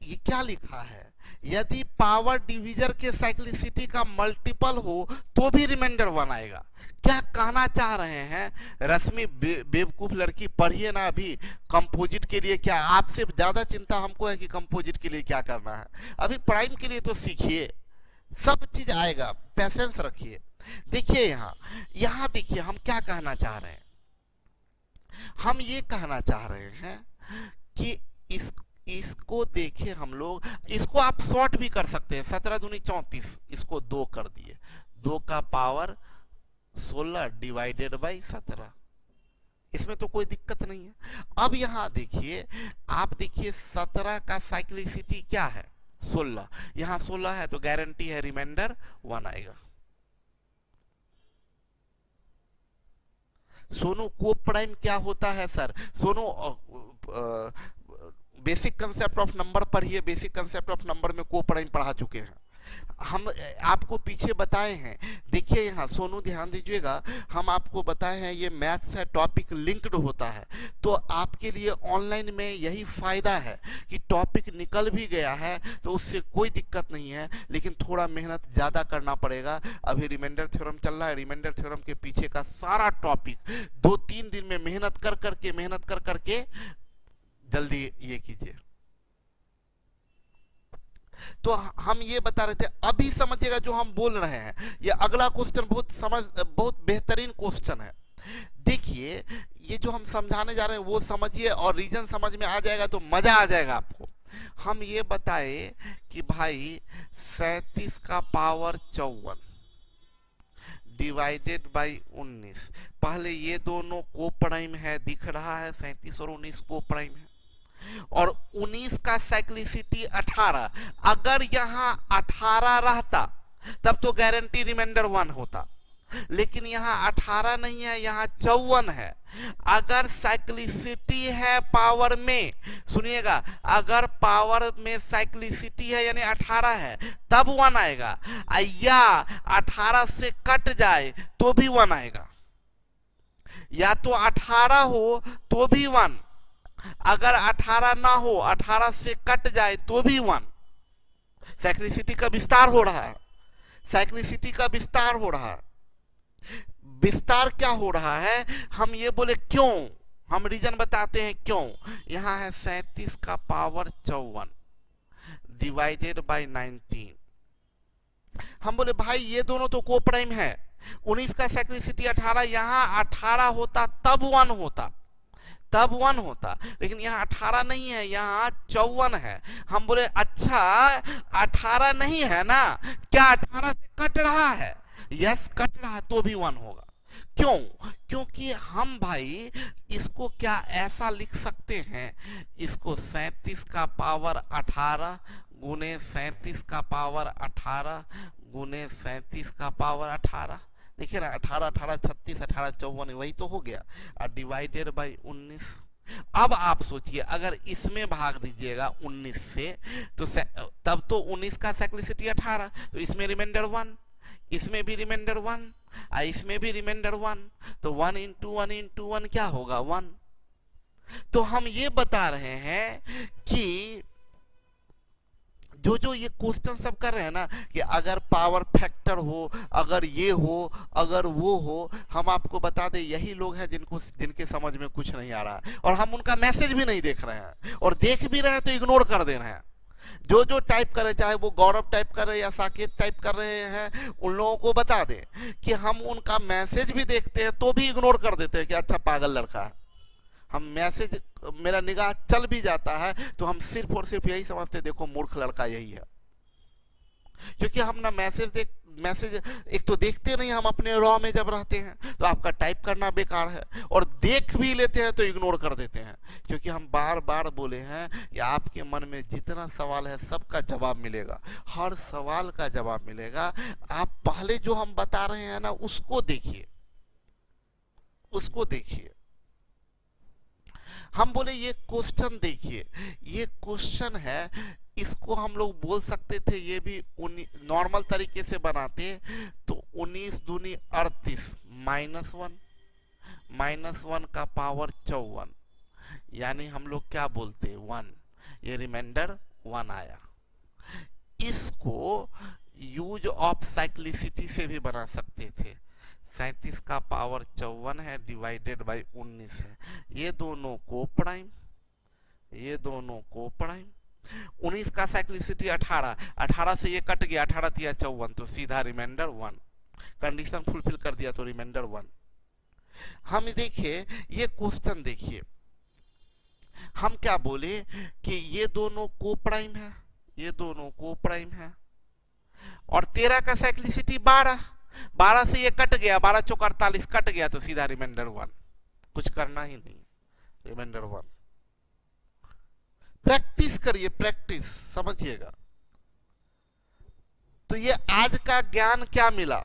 ये क्या लिखा है, यदि पावर डिवीजर के साइक्लिसिटी का मल्टीपल हो तो भी रिमाइंडर 1 आएगा। क्या कहना चाह रहे हैं रश्मि बेवकूफ लड़की, पढ़िए ना अभी कंपोजिट के लिए। क्या आपसे ज्यादा चिंता हमको है कि कंपोजिट के लिए क्या करना है, अभी प्राइम के लिए तो सीखिए, सब चीज आएगा, पेशेंस रखिए। देखिए यहाँ देखिए हम क्या कहना चाह रहे हैं, हम ये कहना चाह रहे हैं कि इसको देखे हम लोग, इसको आप शॉर्ट भी कर सकते हैं, 17 दूनी 34, इसको 2 कर दिए, 2 का पावर 16 डिवाइडेड बाई 17, इसमें तो कोई दिक्कत नहीं है। अब यहाँ देखिए, आप देखिए 17 का साइक्लिसिटी क्या है 16, यहाँ 16 है तो गारंटी है रिमाइंडर 1 आएगा। सोनू को प्राइम क्या होता है sir, Sonu basic concept of number पढ़िए, बेसिक कंसेप्ट ऑफ नंबर में को प्राइम पढ़ा चुके हैं हम, आपको पीछे बताए हैं। देखिए यहाँ सोनू ध्यान दीजिएगा, हम आपको बताए हैं ये मैथ्स है, टॉपिक लिंक्ड होता है, तो आपके लिए ऑनलाइन में यही फायदा है कि टॉपिक निकल भी गया है तो उससे कोई दिक्कत नहीं है, लेकिन थोड़ा मेहनत ज़्यादा करना पड़ेगा। अभी रिमाइंडर थ्योरम चल रहा है, रिमाइंडर थ्योरम के पीछे का सारा टॉपिक 2-3 दिन में मेहनत कर करके जल्दी ये कीजिए। तो हम ये बता रहे थे, अभी समझिएगा जो हम बोल रहे हैं, ये अगला क्वेश्चन बहुत बेहतरीन क्वेश्चन है। देखिए ये जो हम समझाने जा रहे हैं वो समझिए, और रीजन समझ में आ जाएगा तो मजा आ जाएगा आपको। हम ये बताए कि भाई 37 का पावर 54 डिवाइडेड बाई 19, पहले ये दोनों को प्राइम है, दिख रहा है 37 और 19 को प्राइम है, और 19 का साइक्लिसिटी 18, अगर यहाँ 18 रहता तब तो गारंटी रिमाइंडर 1 होता, लेकिन यहाँ 18 नहीं है, यहाँ 54 है। अगर साइक्लिसिटी है पावर में, सुनिएगा, अगर पावर में साइक्लिसिटी है यानी 18 है तब 1 आएगा, या 18 से कट जाए तो भी 1 आएगा, या तो 18 हो तो भी 1, अगर 18 ना हो 18 से कट जाए तो भी 1। साइक्लिसिटी का विस्तार हो रहा है, साइक्लिसिटी का विस्तार हो रहा है। विस्तार क्या हो रहा है, हम ये बोले क्यों, हम रीजन बताते हैं क्यों। यहाँ है 37 का पावर 54 डिवाइडेड बाय 19। हम बोले भाई ये दोनों तो को प्राइम है, 19 का साइक्लिसिटी 18, यहाँ 18 होता तब 1 होता, तब 1 होता, लेकिन यहाँ 18 नहीं है, यहाँ 54 है। हम बोले अच्छा 18 नहीं है ना, क्या 18 से कट रहा है, यस कट रहा है, तो भी 1 होगा। क्यों, क्योंकि हम भाई इसको क्या ऐसा लिख सकते हैं, इसको 37 का पावर 18 गुने 37 का पावर 18 गुने 37 का पावर 18, देखिए ना 18 18 36 18 54 वही तो हो गया, और डिवाइडेड बाय 19। अब आप सोचिए अगर इसमें भाग दीजिएगा 19 से तो तब तो 19 का साइक्लिसिटी 18, तो इसमें रिमाइंडर 1, इसमें भी रिमाइंडर 1 और इसमें भी रिमाइंडर 1, तो 1 इंटू 1 क्या होगा 1। तो हम ये बता रहे हैं कि जो जो ये क्वेश्चन सब कर रहे हैं ना कि अगर पावर फैक्टर हो, अगर ये हो, अगर वो हो, हम आपको बता दें यही लोग हैं जिनके समझ में कुछ नहीं आ रहा है, और हम उनका मैसेज भी नहीं देख रहे हैं, और देख भी रहे हैं तो इग्नोर कर दे रहे हैं। जो जो टाइप कर रहे, चाहे वो गौरव टाइप कर रहे या साकेत टाइप कर रहे हैं, उन लोगों को बता दें कि हम उनका मैसेज भी देखते हैं तो भी इग्नोर कर देते हैं कि अच्छा पागल लड़का है। हम मैसेज, मेरा निगाह चल भी जाता है तो हम सिर्फ और सिर्फ यही समझते, देखो मूर्ख लड़का यही है, क्योंकि हम ना मैसेज एक तो देखते नहीं, हम अपने रॉ में जब रहते हैं तो आपका टाइप करना बेकार है, और देख भी लेते हैं तो इग्नोर कर देते हैं, क्योंकि हम बार बार बोले हैं कि आपके मन में जितना सवाल है सबका जवाब मिलेगा, हर सवाल का जवाब मिलेगा। आप पहले जो हम बता रहे हैं ना उसको देखिए, उसको देखिए। हम बोले ये क्वेश्चन देखिए, ये क्वेश्चन है, इसको हम लोग बोल सकते थे ये भी नॉर्मल तरीके से बनाते तो 19 दूनी 38 -1 का पावर 54, यानी हम लोग क्या बोलते 1, ये रिमाइंडर 1 आया। इसको यूज ऑफ साइक्लिसिटी से भी बना सकते थे, 37 का पावर 54 है डिवाइडेड बाय 19 है, ये दोनों को प्राइम, ये दोनों को प्राइम। 19 का साइक्लिसिटी 18, 18 से ये कट गया, 18 दिया 54, तो सीधा रिमाइंडर 1, कंडीशन फुलफिल कर दिया तो रिमाइंडर 1। हम देखिए ये क्वेश्चन देखिए, हम क्या बोले कि ये दोनों को प्राइम है, ये दोनों को प्राइम है, और 13 का साइक्लिसिटी 12 से ये कट गया, 12 चौक 48 कट गया, तो सीधा रिमाइंडर 1, कुछ करना ही नहीं, रिमाइंडर 1। प्रैक्टिस करिए, प्रैक्टिस समझिएगा। तो ये आज का ज्ञान क्या मिला,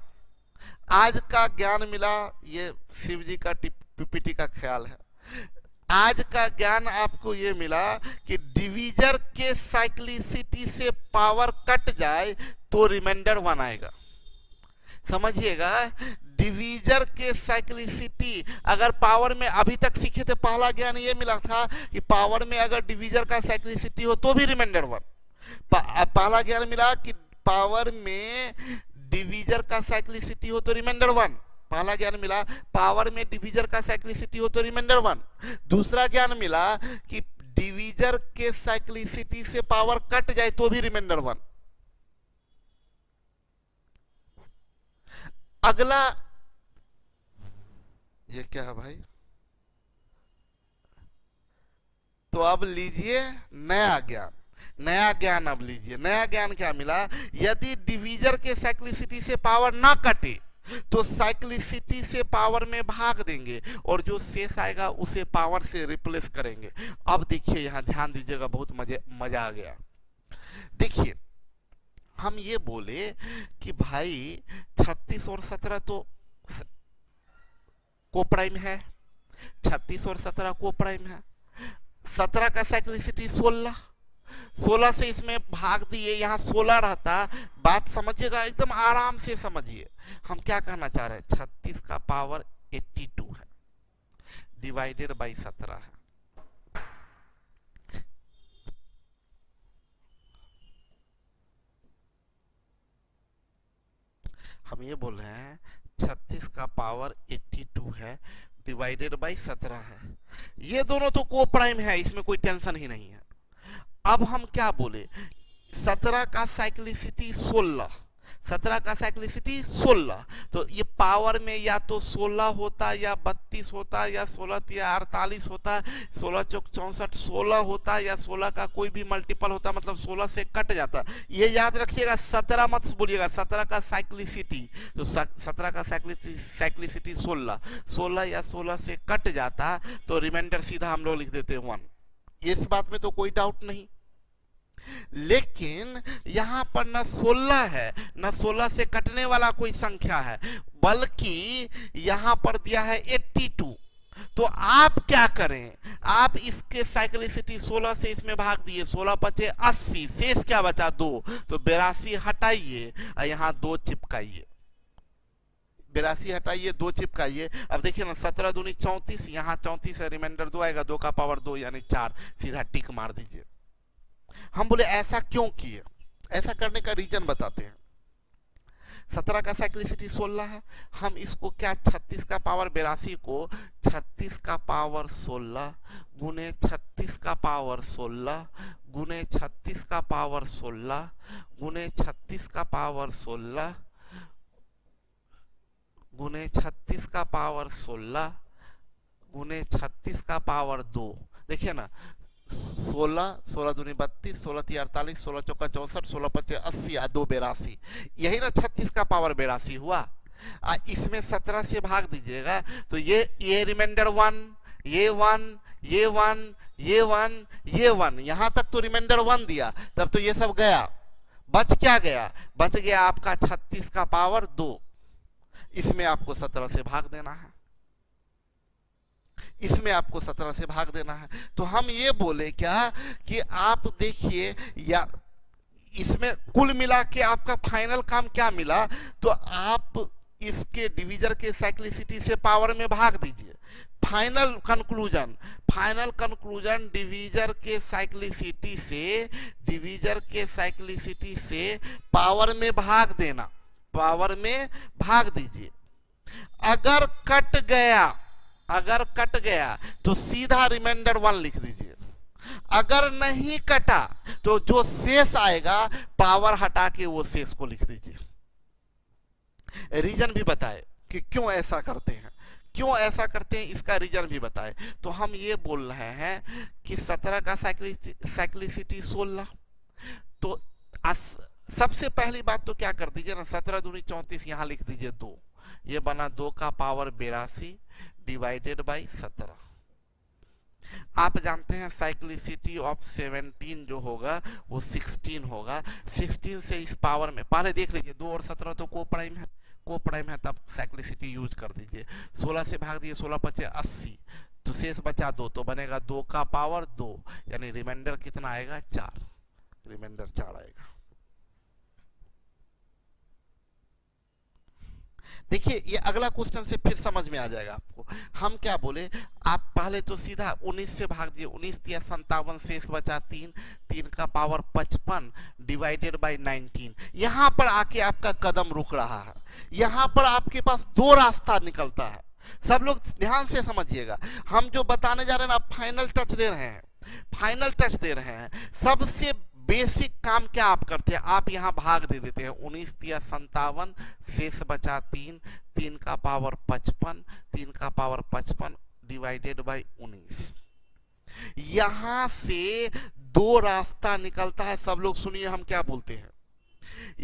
आज का ज्ञान मिला, ये शिव जी का पीपीटी का ख्याल है। आज का ज्ञान आपको ये मिला कि डिवीजर के साइक्लिसिटी से पावर कट जाए तो रिमाइंडर 1 आएगा, समझिएगा। डिवीजर के साइक्लिसिटी, अगर पावर में अभी तक सीखे थे, पहला ज्ञान ये मिला था कि पावर में अगर डिवीजर का साइक्लिसिटी हो तो भी रिमाइंडर 1। पहला ज्ञान मिला कि पावर में डिवीजर का साइक्लिसिटी हो तो रिमाइंडर 1, पहला ज्ञान मिला। पावर में डिवीजर का साइक्लिसिटी हो तो रिमाइंडर 1। दूसरा ज्ञान मिला कि डिवीजर के साइक्लिसिटी से पावर कट जाए तो भी रिमाइंडर 1। अगला ये क्या है भाई, तो अब लीजिए नया ज्ञान, नया ज्ञान अब लीजिए। नया ज्ञान क्या मिला, यदि डिवीजर के साइक्लिसिटी से पावर ना कटे तो साइक्लिसिटी से पावर में भाग देंगे और जो शेष आएगा उसे पावर से रिप्लेस करेंगे। अब देखिए यहां ध्यान दीजिएगा, बहुत मजा आ गया। देखिए हम ये बोले कि भाई 36 और 17 तो को प्राइम है, 36 और 17 को प्राइम है। 17 का साइक्लिसिटी 16, 16 से इसमें भाग दिए, यहाँ 16 रहता। बात समझिएगा, एकदम आराम से समझिए। हम क्या कहना चाह रहे हैं, 36 का पावर 82 है डिवाइडेड बाई 17 है। हम ये बोल रहे हैं 36 का पावर 82 है डिवाइडेड बाई 17 है। ये दोनों तो को प्राइम है, इसमें कोई टेंशन ही नहीं है। अब हम क्या बोले, 17 का साइक्लिसिटी 16, 17 का साइक्लिसिटी 16, तो ये पावर में या तो 16 होता या 32 होता या 16 या 48 होता, 16 चौक 64 16 होता या 16 का कोई भी मल्टीपल होता, मतलब 16 से कट जाता। ये याद रखिएगा, 17 मत बोलिएगा, 17 का साइक्लिसिटी, तो 17 का साइक्लिसिटी 16, 16 या 16 से कट जाता तो रिमाइंडर सीधा हम लोग लिख देते हैं 1। इस बात में तो कोई डाउट नहीं। लेकिन यहां पर न 16 है न 16 से कटने वाला कोई संख्या है, बल्कि यहां पर दिया है 82। तो आप क्या करें, आप इसके साइक्लिसिटी 16 से इसमें भाग दिए, 16 बचे 80, शेष क्या बचा 2, तो 82 हटाइए और यहां 2 चिपकाइए, 82 हटाइए 2 चिपकाइए। अब देखिए ना, 17 दूनी 34, यहाँ 34 है, रिमाइंडर 2 आएगा, 2 का पावर 2 यानी 4, सीधा टिक मार दीजिए। हम बोले ऐसा क्यों किए, ऐसा करने का रीजन बताते हैं। 17 का साइक्लिसिटी 16 है, हम इसको क्या 36 का पावर 82 को 36 का पावर 16 गुने 36 का पावर 16 गुने 36 का पावर 16 गुने 36 का पावर 16 गुने 36 का पावर 16 गुने 36 का पावर 2, देखिए ना, 16 16 दूनी 32, 16 × 48, 16 चौका 64, 16 पचे 80 आ 2 82, यही ना 36 का पावर 82 हुआ। इसमें 17 से भाग दीजिएगा तो ये रिमाइंडर 1, ये 1, ये 1, ये 1, ये 1, यहां तक तो रिमाइंडर 1 दिया, तब तो ये सब गया, बच क्या गया, बच गया आपका 36 का पावर 2। इसमें आपको 17 से भाग देना है, इसमें आपको 17 से भाग देना है। तो हम ये बोले क्या कि आप देखिए, या इसमें कुल मिला के आपका फाइनल काम क्या मिला, तो आप इसके डिवीजर के साइक्लिसिटी से पावर में भाग दीजिए। Final conclusion, final conclusion divisor के साइक्लिसिटी से पावर में भाग देना, पावर में भाग दीजिए। अगर कट गया तो सीधा रिमाइंडर 1 लिख दीजिए, अगर नहीं कटा तो जो शेष आएगा पावर हटा के वो शेष को लिख दीजिए। रीजन भी बताए कि क्यों ऐसा करते हैं, क्यों ऐसा करते हैं, इसका रीजन भी बताए। तो हम ये बोल रहे हैं कि 17 का साइक्लिसिटी 16, तो सबसे पहली बात तो क्या कर दीजिए ना, 17 दूनी 34, यहां लिख दीजिए 2, ये बना 2 का पावर 82 डिवाइडेड बाई 17। आप जानते हैं साइक्लिसिटी ऑफ 17 जो होगा वो 16 होगा। 16 से इस पावर में पहले देख लीजिए, 2 और 17 तो को प्राइम है, तब साइक्लिसिटी यूज कर दीजिए। 16 से भाग दिए, 16 बचे 80, तो शेष बचा 2, तो बनेगा 2 का पावर 2, यानी रिमाइंडर कितना आएगा 4, रिमाइंडर 4 आएगा। देखिए ये अगला क्वेश्चन से फिर समझ में आ जाएगा आपको। हम क्या बोले, आप पहले तो सीधा 19 से भाग दिए, 19 × 57, शेष बचा 3, 3 का पावर 55 डिवाइडेड बाय 19। यहां पर आके आपका कदम रुक रहा है, यहां पर आपके पास 2 रास्ता निकलता है। सब लोग ध्यान से समझिएगा, हम जो बताने जा रहे हैं ना, आप फाइनल टच दे रहे हैं। सबसे बेसिक काम क्या आप करते हैं, आप यहां भाग दे देते हैं, 19 × 57, शेष बचा 3, 3 का पावर 55, 3 का पावर 55 डिवाइडेड बाय 19। यहां से 2 रास्ता निकलता है। सब लोग सुनिए हम क्या बोलते हैं,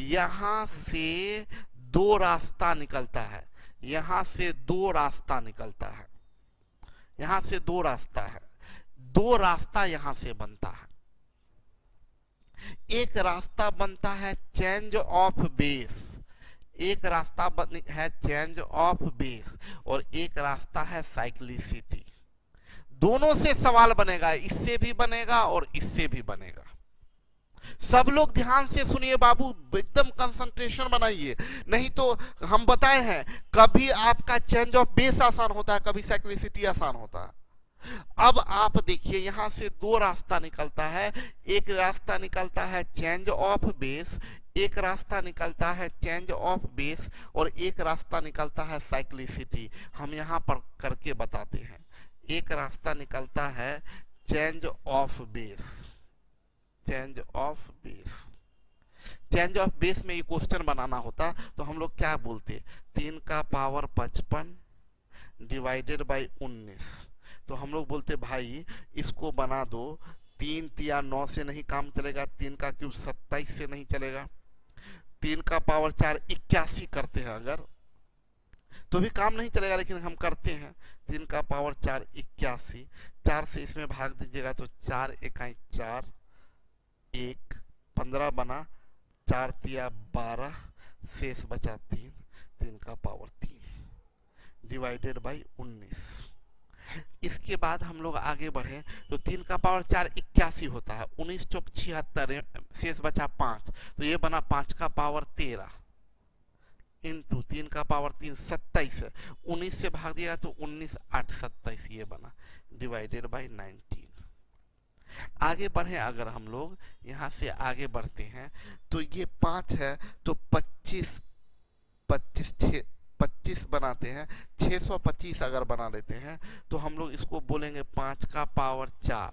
यहां से 2 रास्ता निकलता है, यहां से 2 रास्ता निकलता है, यहां से 2 रास्ता है, 2 रास्ता यहां से बनता है। एक रास्ता बनता है चेंज ऑफ बेस, एक रास्ता है चेंज ऑफ बेस, और एक रास्ता है साइक्लिसिटी। दोनों से सवाल बनेगा, इससे भी बनेगा और इससे भी बनेगा। सब लोग ध्यान से सुनिए बाबू, एकदम कंसंट्रेशन बनाइए, नहीं तो हम बताए हैं कभी आपका चेंज ऑफ बेस आसान होता है, कभी साइक्लिसिटी आसान होता है। अब आप देखिए यहां से 2 रास्ता निकलता है, एक रास्ता निकलता है चेंज ऑफ बेस, एक रास्ता निकलता है चेंज ऑफ बेस और एक रास्ता निकलता है साइक्लिसिटी। हम यहाँ पर करके बताते हैं। एक रास्ता निकलता है change of base, change of base. Change of base में ये क्वेश्चन बनाना होता तो हम लोग क्या बोलते, 3 का पावर 55 डिवाइडेड बाई 19। तो हम लोग बोलते भाई इसको बना दो, 3 तिया 9 से नहीं काम चलेगा, 3 का क्यूब 27 से नहीं चलेगा, 3 का पावर 4 81 करते हैं अगर तो भी काम नहीं चलेगा, लेकिन हम करते हैं। 3 का पावर 4 81, 4 से इसमें भाग दीजिएगा तो 4 इकाई 4, 1 15 बना, 4 तिया 12, शेष बचा 3, 3 का पावर 3 डिवाइडेड बाई 19। इसके बाद हम लोग आगे बढ़े तो 3 का पावर 4 81 होता है, 19 चौक 76, शेष बचा 5, तो ये बना 5 का पावर 13 इंटू 3 का पावर 3 27 है, 19 से भाग दिया तो 19 8 27, ये बना डिवाइडेड बाई 19। आगे बढ़े अगर हम लोग यहाँ से आगे बढ़ते हैं तो ये 5 है तो 25 बनाते हैं, 625 अगर बना लेते हैं तो हम लोग इसको बोलेंगे 5 का पावर 4,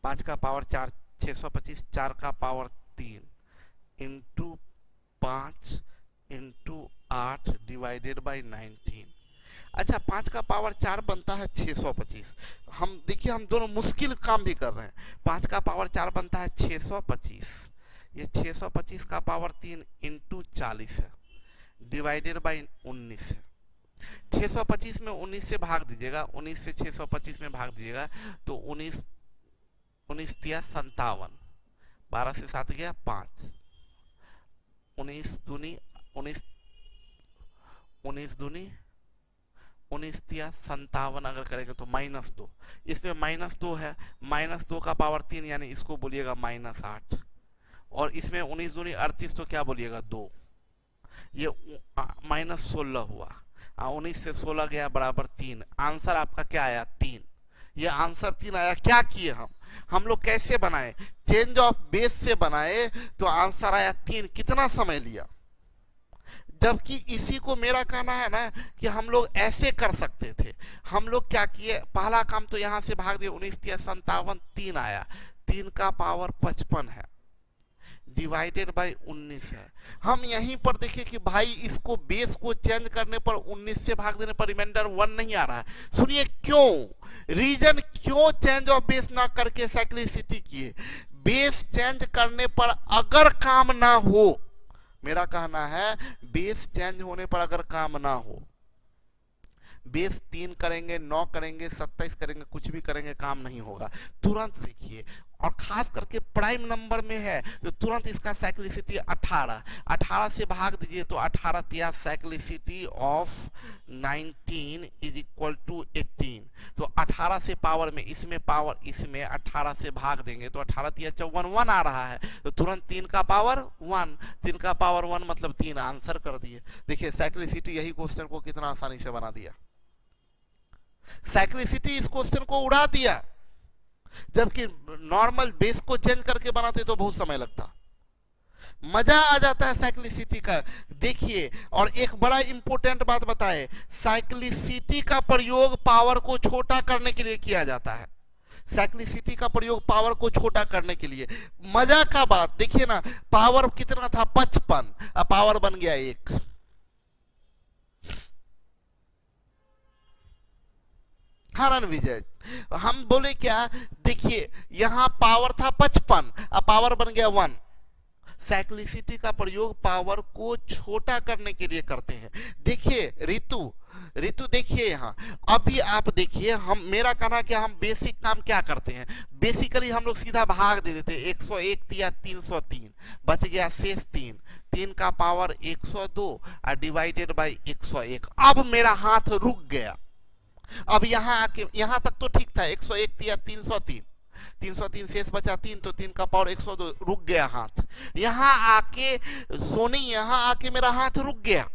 5 का पावर 4 625, 4 का power 3 into 5 into 8 divided by 19। अच्छा 5 का पावर 4 बनता है 625। हम देखिए हम दोनों मुश्किल काम भी कर रहे हैं। 5 का पावर 4 बनता है 625, ये 625 का पावर 3 इंटू 40 है डिवाइडेड बाई 19 है। 625 में 19 से भाग दीजिएगा, 19 से 625 में भाग दीजिएगा तो 19 तिया 57, 12 से 7 गया 5, 19 दूनी 19 तिया 57 अगर करेंगे तो -2, इसमें -2 है, -2 का पावर 3 यानी इसको बोलिएगा -8, और इसमें 19 दूनी 38 तो क्या बोलिएगा 2, ये -16 हुआ, 19 से 16 गया बराबर 3, आंसर आपका क्या आया 3। ये आंसर 3 आया। क्या किए हम लोग कैसे बनाए, चेंज ऑफ बेस से बनाए तो आंसर आया 3। कितना समय लिया, जबकि इसी को मेरा कहना है ना कि हम लोग ऐसे कर सकते थे। हम लोग क्या किए, पहला काम तो यहाँ से भाग दिए, 19 तिया 57, 3 आया, 3 का पावर 55 है डिवाइडेड बाई 19 है। हम यहीं पर देखिए कि भाई इसको बेस को चेंज करने पर 19 से भाग देने पर रिमाइंडर 1 नहीं आ रहा है। सुनिए क्यों, रीजन क्यों चेंज ऑफ बेस ना करके साइक्लिसिटी किए। बेस चेंज करने पर अगर काम ना हो, मेरा कहना है बेस चेंज होने पर अगर काम ना हो, बेस 3 करेंगे 9 करेंगे 27 करेंगे कुछ भी करेंगे काम नहीं होगा। तुरंत देखिए, और खास करके प्राइम नंबर में है तो तुरंत इसका साइक्लिसिटी 18 से भाग दीजिए तो 18 तिया cyclicity of 19 is equal to 18। तो 18 से पावर में इसमें 18 से भाग देंगे तो 18 तिया 54 1 आ रहा है, तो तुरंत 3 का पावर 1, 3 का पावर 1 मतलब 3, आंसर कर दिए। देखिए साइक्लिसिटी यही क्वेश्चन को कितना आसानी से बना दिया। साइक्लिसिटी इस क्वेश्चन को उड़ा दिया, जबकि नॉर्मल बेस को चेंज करके बनाते तो बहुत समय लगता। मजा आ जाता है साइक्लिसिटी का। देखिए, और एक बड़ा इंपॉर्टेंट बात बताए, साइक्लिसिटी का प्रयोग पावर को छोटा करने के लिए किया जाता है। साइक्लिसिटी का प्रयोग पावर को छोटा करने के लिए। मजा का बात देखिए ना, पावर कितना था 55, अब पावर बन गया 1। हरण विजय, हम बोले क्या, देखिए यहां पावर था 55, अब पावर बन गया 1। साइक्लिसिटी का प्रयोग पावर को छोटा करने के लिए करते हैं। देखिए ऋतु देखिए यहाँ, अभी आप देखिए, हम मेरा कहना कि हम बेसिक काम क्या करते हैं, बेसिकली हम लोग सीधा भाग दे देते। 101 तिया 303 बच गया शेष 3, 3 का पावर 102 और डिवाइडेड बाई 101। अब मेरा हाथ रुक गया। अब यहाँ आके, यहाँ तक तो ठीक था, 101 तिया 303, 303 शेष बचा 3, तो 3 का पावर 102, रुक गया हाथ। यहाँ आके सोनी, यहाँ आके मेरा हाथ रुक गया।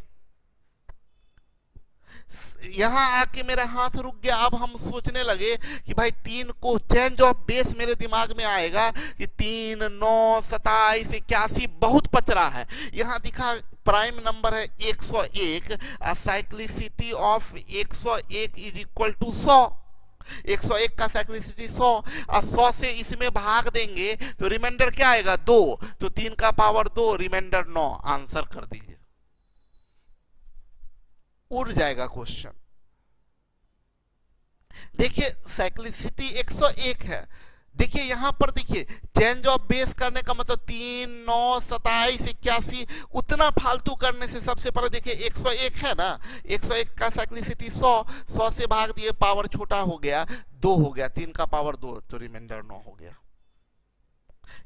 यहाँ आके मेरा हाथ रुक गया। अब हम सोचने लगे कि भाई 3 को चेंज ऑफ बेस मेरे दिमाग में आएगा कि 3, 9, 27, 81 बहुत पचरा है। यहाँ दिखा प्राइम नंबर है 101, cyclicity of 101 is equal to 100। 101 का साइक्लिसिटी 100 और 100 से इसमें भाग देंगे तो रिमाइंडर क्या आएगा 2, तो 3 का पावर 2, रिमाइंडर 9। आंसर कर दीजिए, उड़ जाएगा क्वेश्चन। देखिए साइक्लिसिटी 101 है। देखिए यहां पर देखिए चेंज ऑफ बेस करने का मतलब 3, 9, 27, 81 उतना फालतू करने से सबसे पहले देखिए 101 है ना, 101 का साइक्लिसिटी 100 से भाग दिए, पावर छोटा हो गया 2 हो गया, 3 का पावर 2 तो रिमाइंडर 9 हो गया।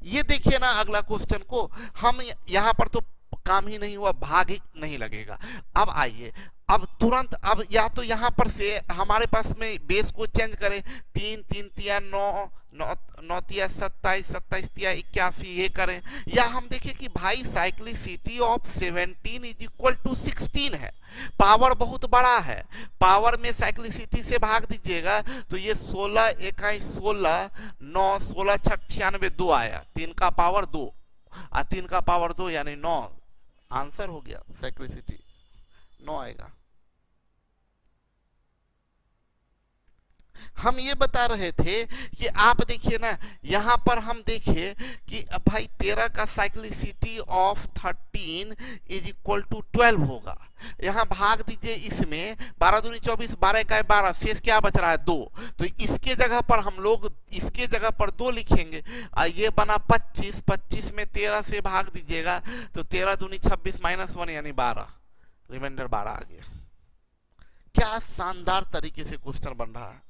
ये देखिए ना अगला क्वेश्चन को, हम यहां पर तो काम ही नहीं हुआ, भाग ही नहीं लगेगा। अब आइए, अब तुरंत, अब या तो यहां पर से हमारे पास में बेस को चेंज करें, 3, 3 तिया 9, 9 तिया 27, 27 तिया 81 ये करें, या हम देखें कि भाई cyclicity of 17 is equal to 16 है, पावर बहुत बड़ा है, पावर में साइक्लिसिटी से भाग दीजिएगा तो ये 16 21 16 9 16 6 96 2 आया, 3 का पावर 2 और 3 का पावर 2 यानी 9। आंसर हो गया साइक्लिसिटी 9 आएगा। हम ये बता रहे थे कि आप देखिए ना यहां पर हम देखें कि भाई 13 का cyclicity of 13 is equal to 12 होगा। यहां भाग दीजिए इसमें, 12 दूनी 24, 12 का 12, शेष क्या बच रहा है 2, तो इसके जगह पर हम लोग इसके जगह पर 2 लिखेंगे। ये बना 25, 25 में 13 से भाग दीजिएगा तो 13 दूनी 26 -1 यानी 12, रिमाइंडर 12 आ गया। क्या शानदार तरीके से क्वेश्चन बन रहा है।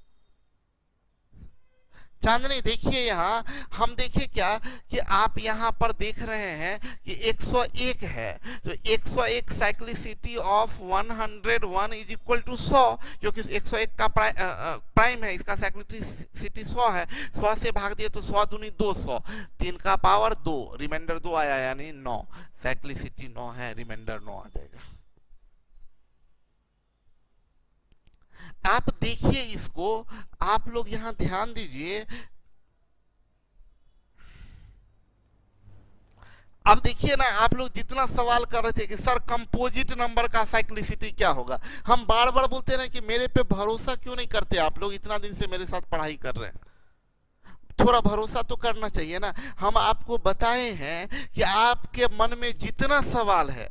चांदनी देखिए यहाँ हम देखें क्या कि आप यहाँ पर देख रहे हैं कि 101 है, तो 101 cyclicity of 101 is equal to 100, क्योंकि 101 का प्राइम है, इसका साइक्लिसिटी 100 है, 100 से भाग दिए तो 100 दूनी 200, 3 का पावर 2, रिमाइंडर 2 आया यानी 9, साइक्लिसिटी 9 है, रिमाइंडर 9 आ जाएगा। आप देखिए इसको, आप लोग यहां ध्यान दीजिए। अब देखिए ना आप लोग जितना सवाल कर रहे थे कि सर कंपोजिट नंबर का साइक्लिसिटी क्या होगा, हम बार बार बोलते रहे कि मेरे पे भरोसा क्यों नहीं करते आप लोग, इतना दिन से मेरे साथ पढ़ाई कर रहे हैं, थोड़ा भरोसा तो करना चाहिए ना। हम आपको बताए हैं कि आपके मन में जितना सवाल है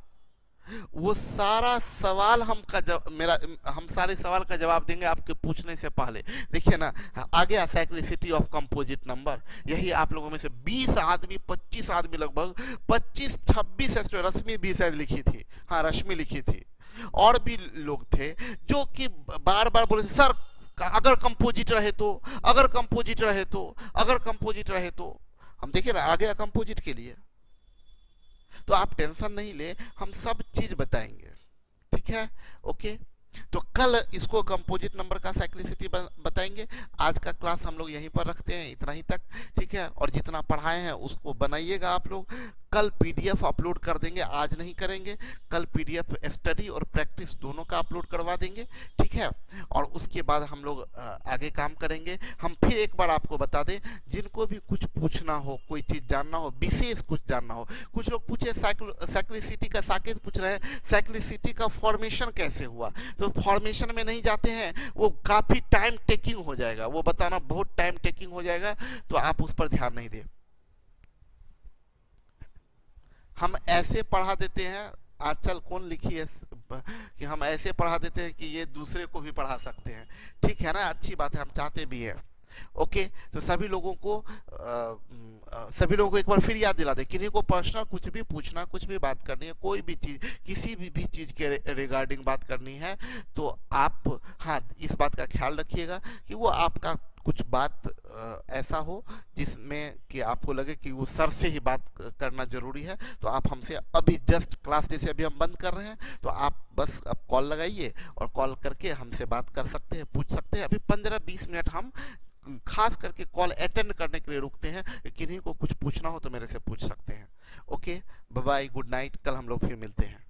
वो सारा सवाल हम सारे सवाल का जवाब देंगे आपके पूछने से पहले। देखिए ना आ गया साइक्लिसिटी ऑफ कंपोजिट नंबर, यही आप लोगों में से 20 आदमी 25 आदमी लगभग 25-26 रश्मि भी शायद लिखी थी, हाँ रश्मि लिखी थी, और भी लोग थे जो कि बार बार बोले सर अगर कंपोजिट रहे तो, अगर कंपोजिट रहे तो, अगर कंपोजिट रहे तो। हम देखिए ना आ गया कंपोजिट के लिए, तो आप टेंशन नहीं ले, हम सब चीज बताएंगे, ठीक है। ओके, तो कल इसको कंपोजिट नंबर का साइक्लिसिटी बताएंगे। आज का क्लास हम लोग यहीं पर रखते हैं, इतना ही तक, ठीक है। और जितना पढ़ाए हैं उसको बनाइएगा आप लोग। कल पीडीएफ अपलोड कर देंगे, आज नहीं करेंगे, कल पीडीएफ स्टडी और प्रैक्टिस दोनों का अपलोड करवा देंगे, ठीक है। और उसके बाद हम लोग आगे काम करेंगे। हम फिर एक बार आपको बता दें, जिनको भी कुछ पूछना हो, कोई चीज़ जानना हो, विशेष कुछ जानना हो, कुछ लोग पूछे साइक्लिसिटी का साकेत पूछ रहे हैं, साइक्लिसिटी का फॉर्मेशन कैसे हुआ, तो फॉर्मेशन में नहीं जाते हैं, वो काफ़ी टाइम टेकिंग हो जाएगा, वो बताना बहुत टाइम टेकिंग हो जाएगा, तो आप उस पर ध्यान नहीं दें। हम ऐसे पढ़ा देते हैं, आजकल कौन लिखी है कि हम ऐसे पढ़ा देते हैं कि ये दूसरे को भी पढ़ा सकते हैं, ठीक है ना। अच्छी बात है, हम चाहते भी हैं। ओके, तो सभी लोगों को एक बार फिर याद दिला दे, किन्हीं को पर्सनल कुछ भी पूछना, कुछ भी बात करनी है, कोई भी चीज़, किसी भी चीज़ के रिगार्डिंग बात करनी है, तो आप हाँ इस बात का ख्याल रखिएगा कि वो आपका कुछ बात ऐसा हो जिसमें कि आपको लगे कि वो सर से ही बात करना जरूरी है, तो आप हमसे अभी जस्ट क्लास जैसे अभी हम बंद कर रहे हैं, तो आप बस अब कॉल लगाइए और कॉल करके हमसे बात कर सकते हैं, पूछ सकते हैं। अभी 15-20 मिनट हम खास करके कॉल अटेंड करने के लिए रुकते हैं, किन्हीं को कुछ पूछना हो तो मेरे से पूछ सकते हैं। Okay, bye bye, good night, कल हम लोग फिर मिलते हैं।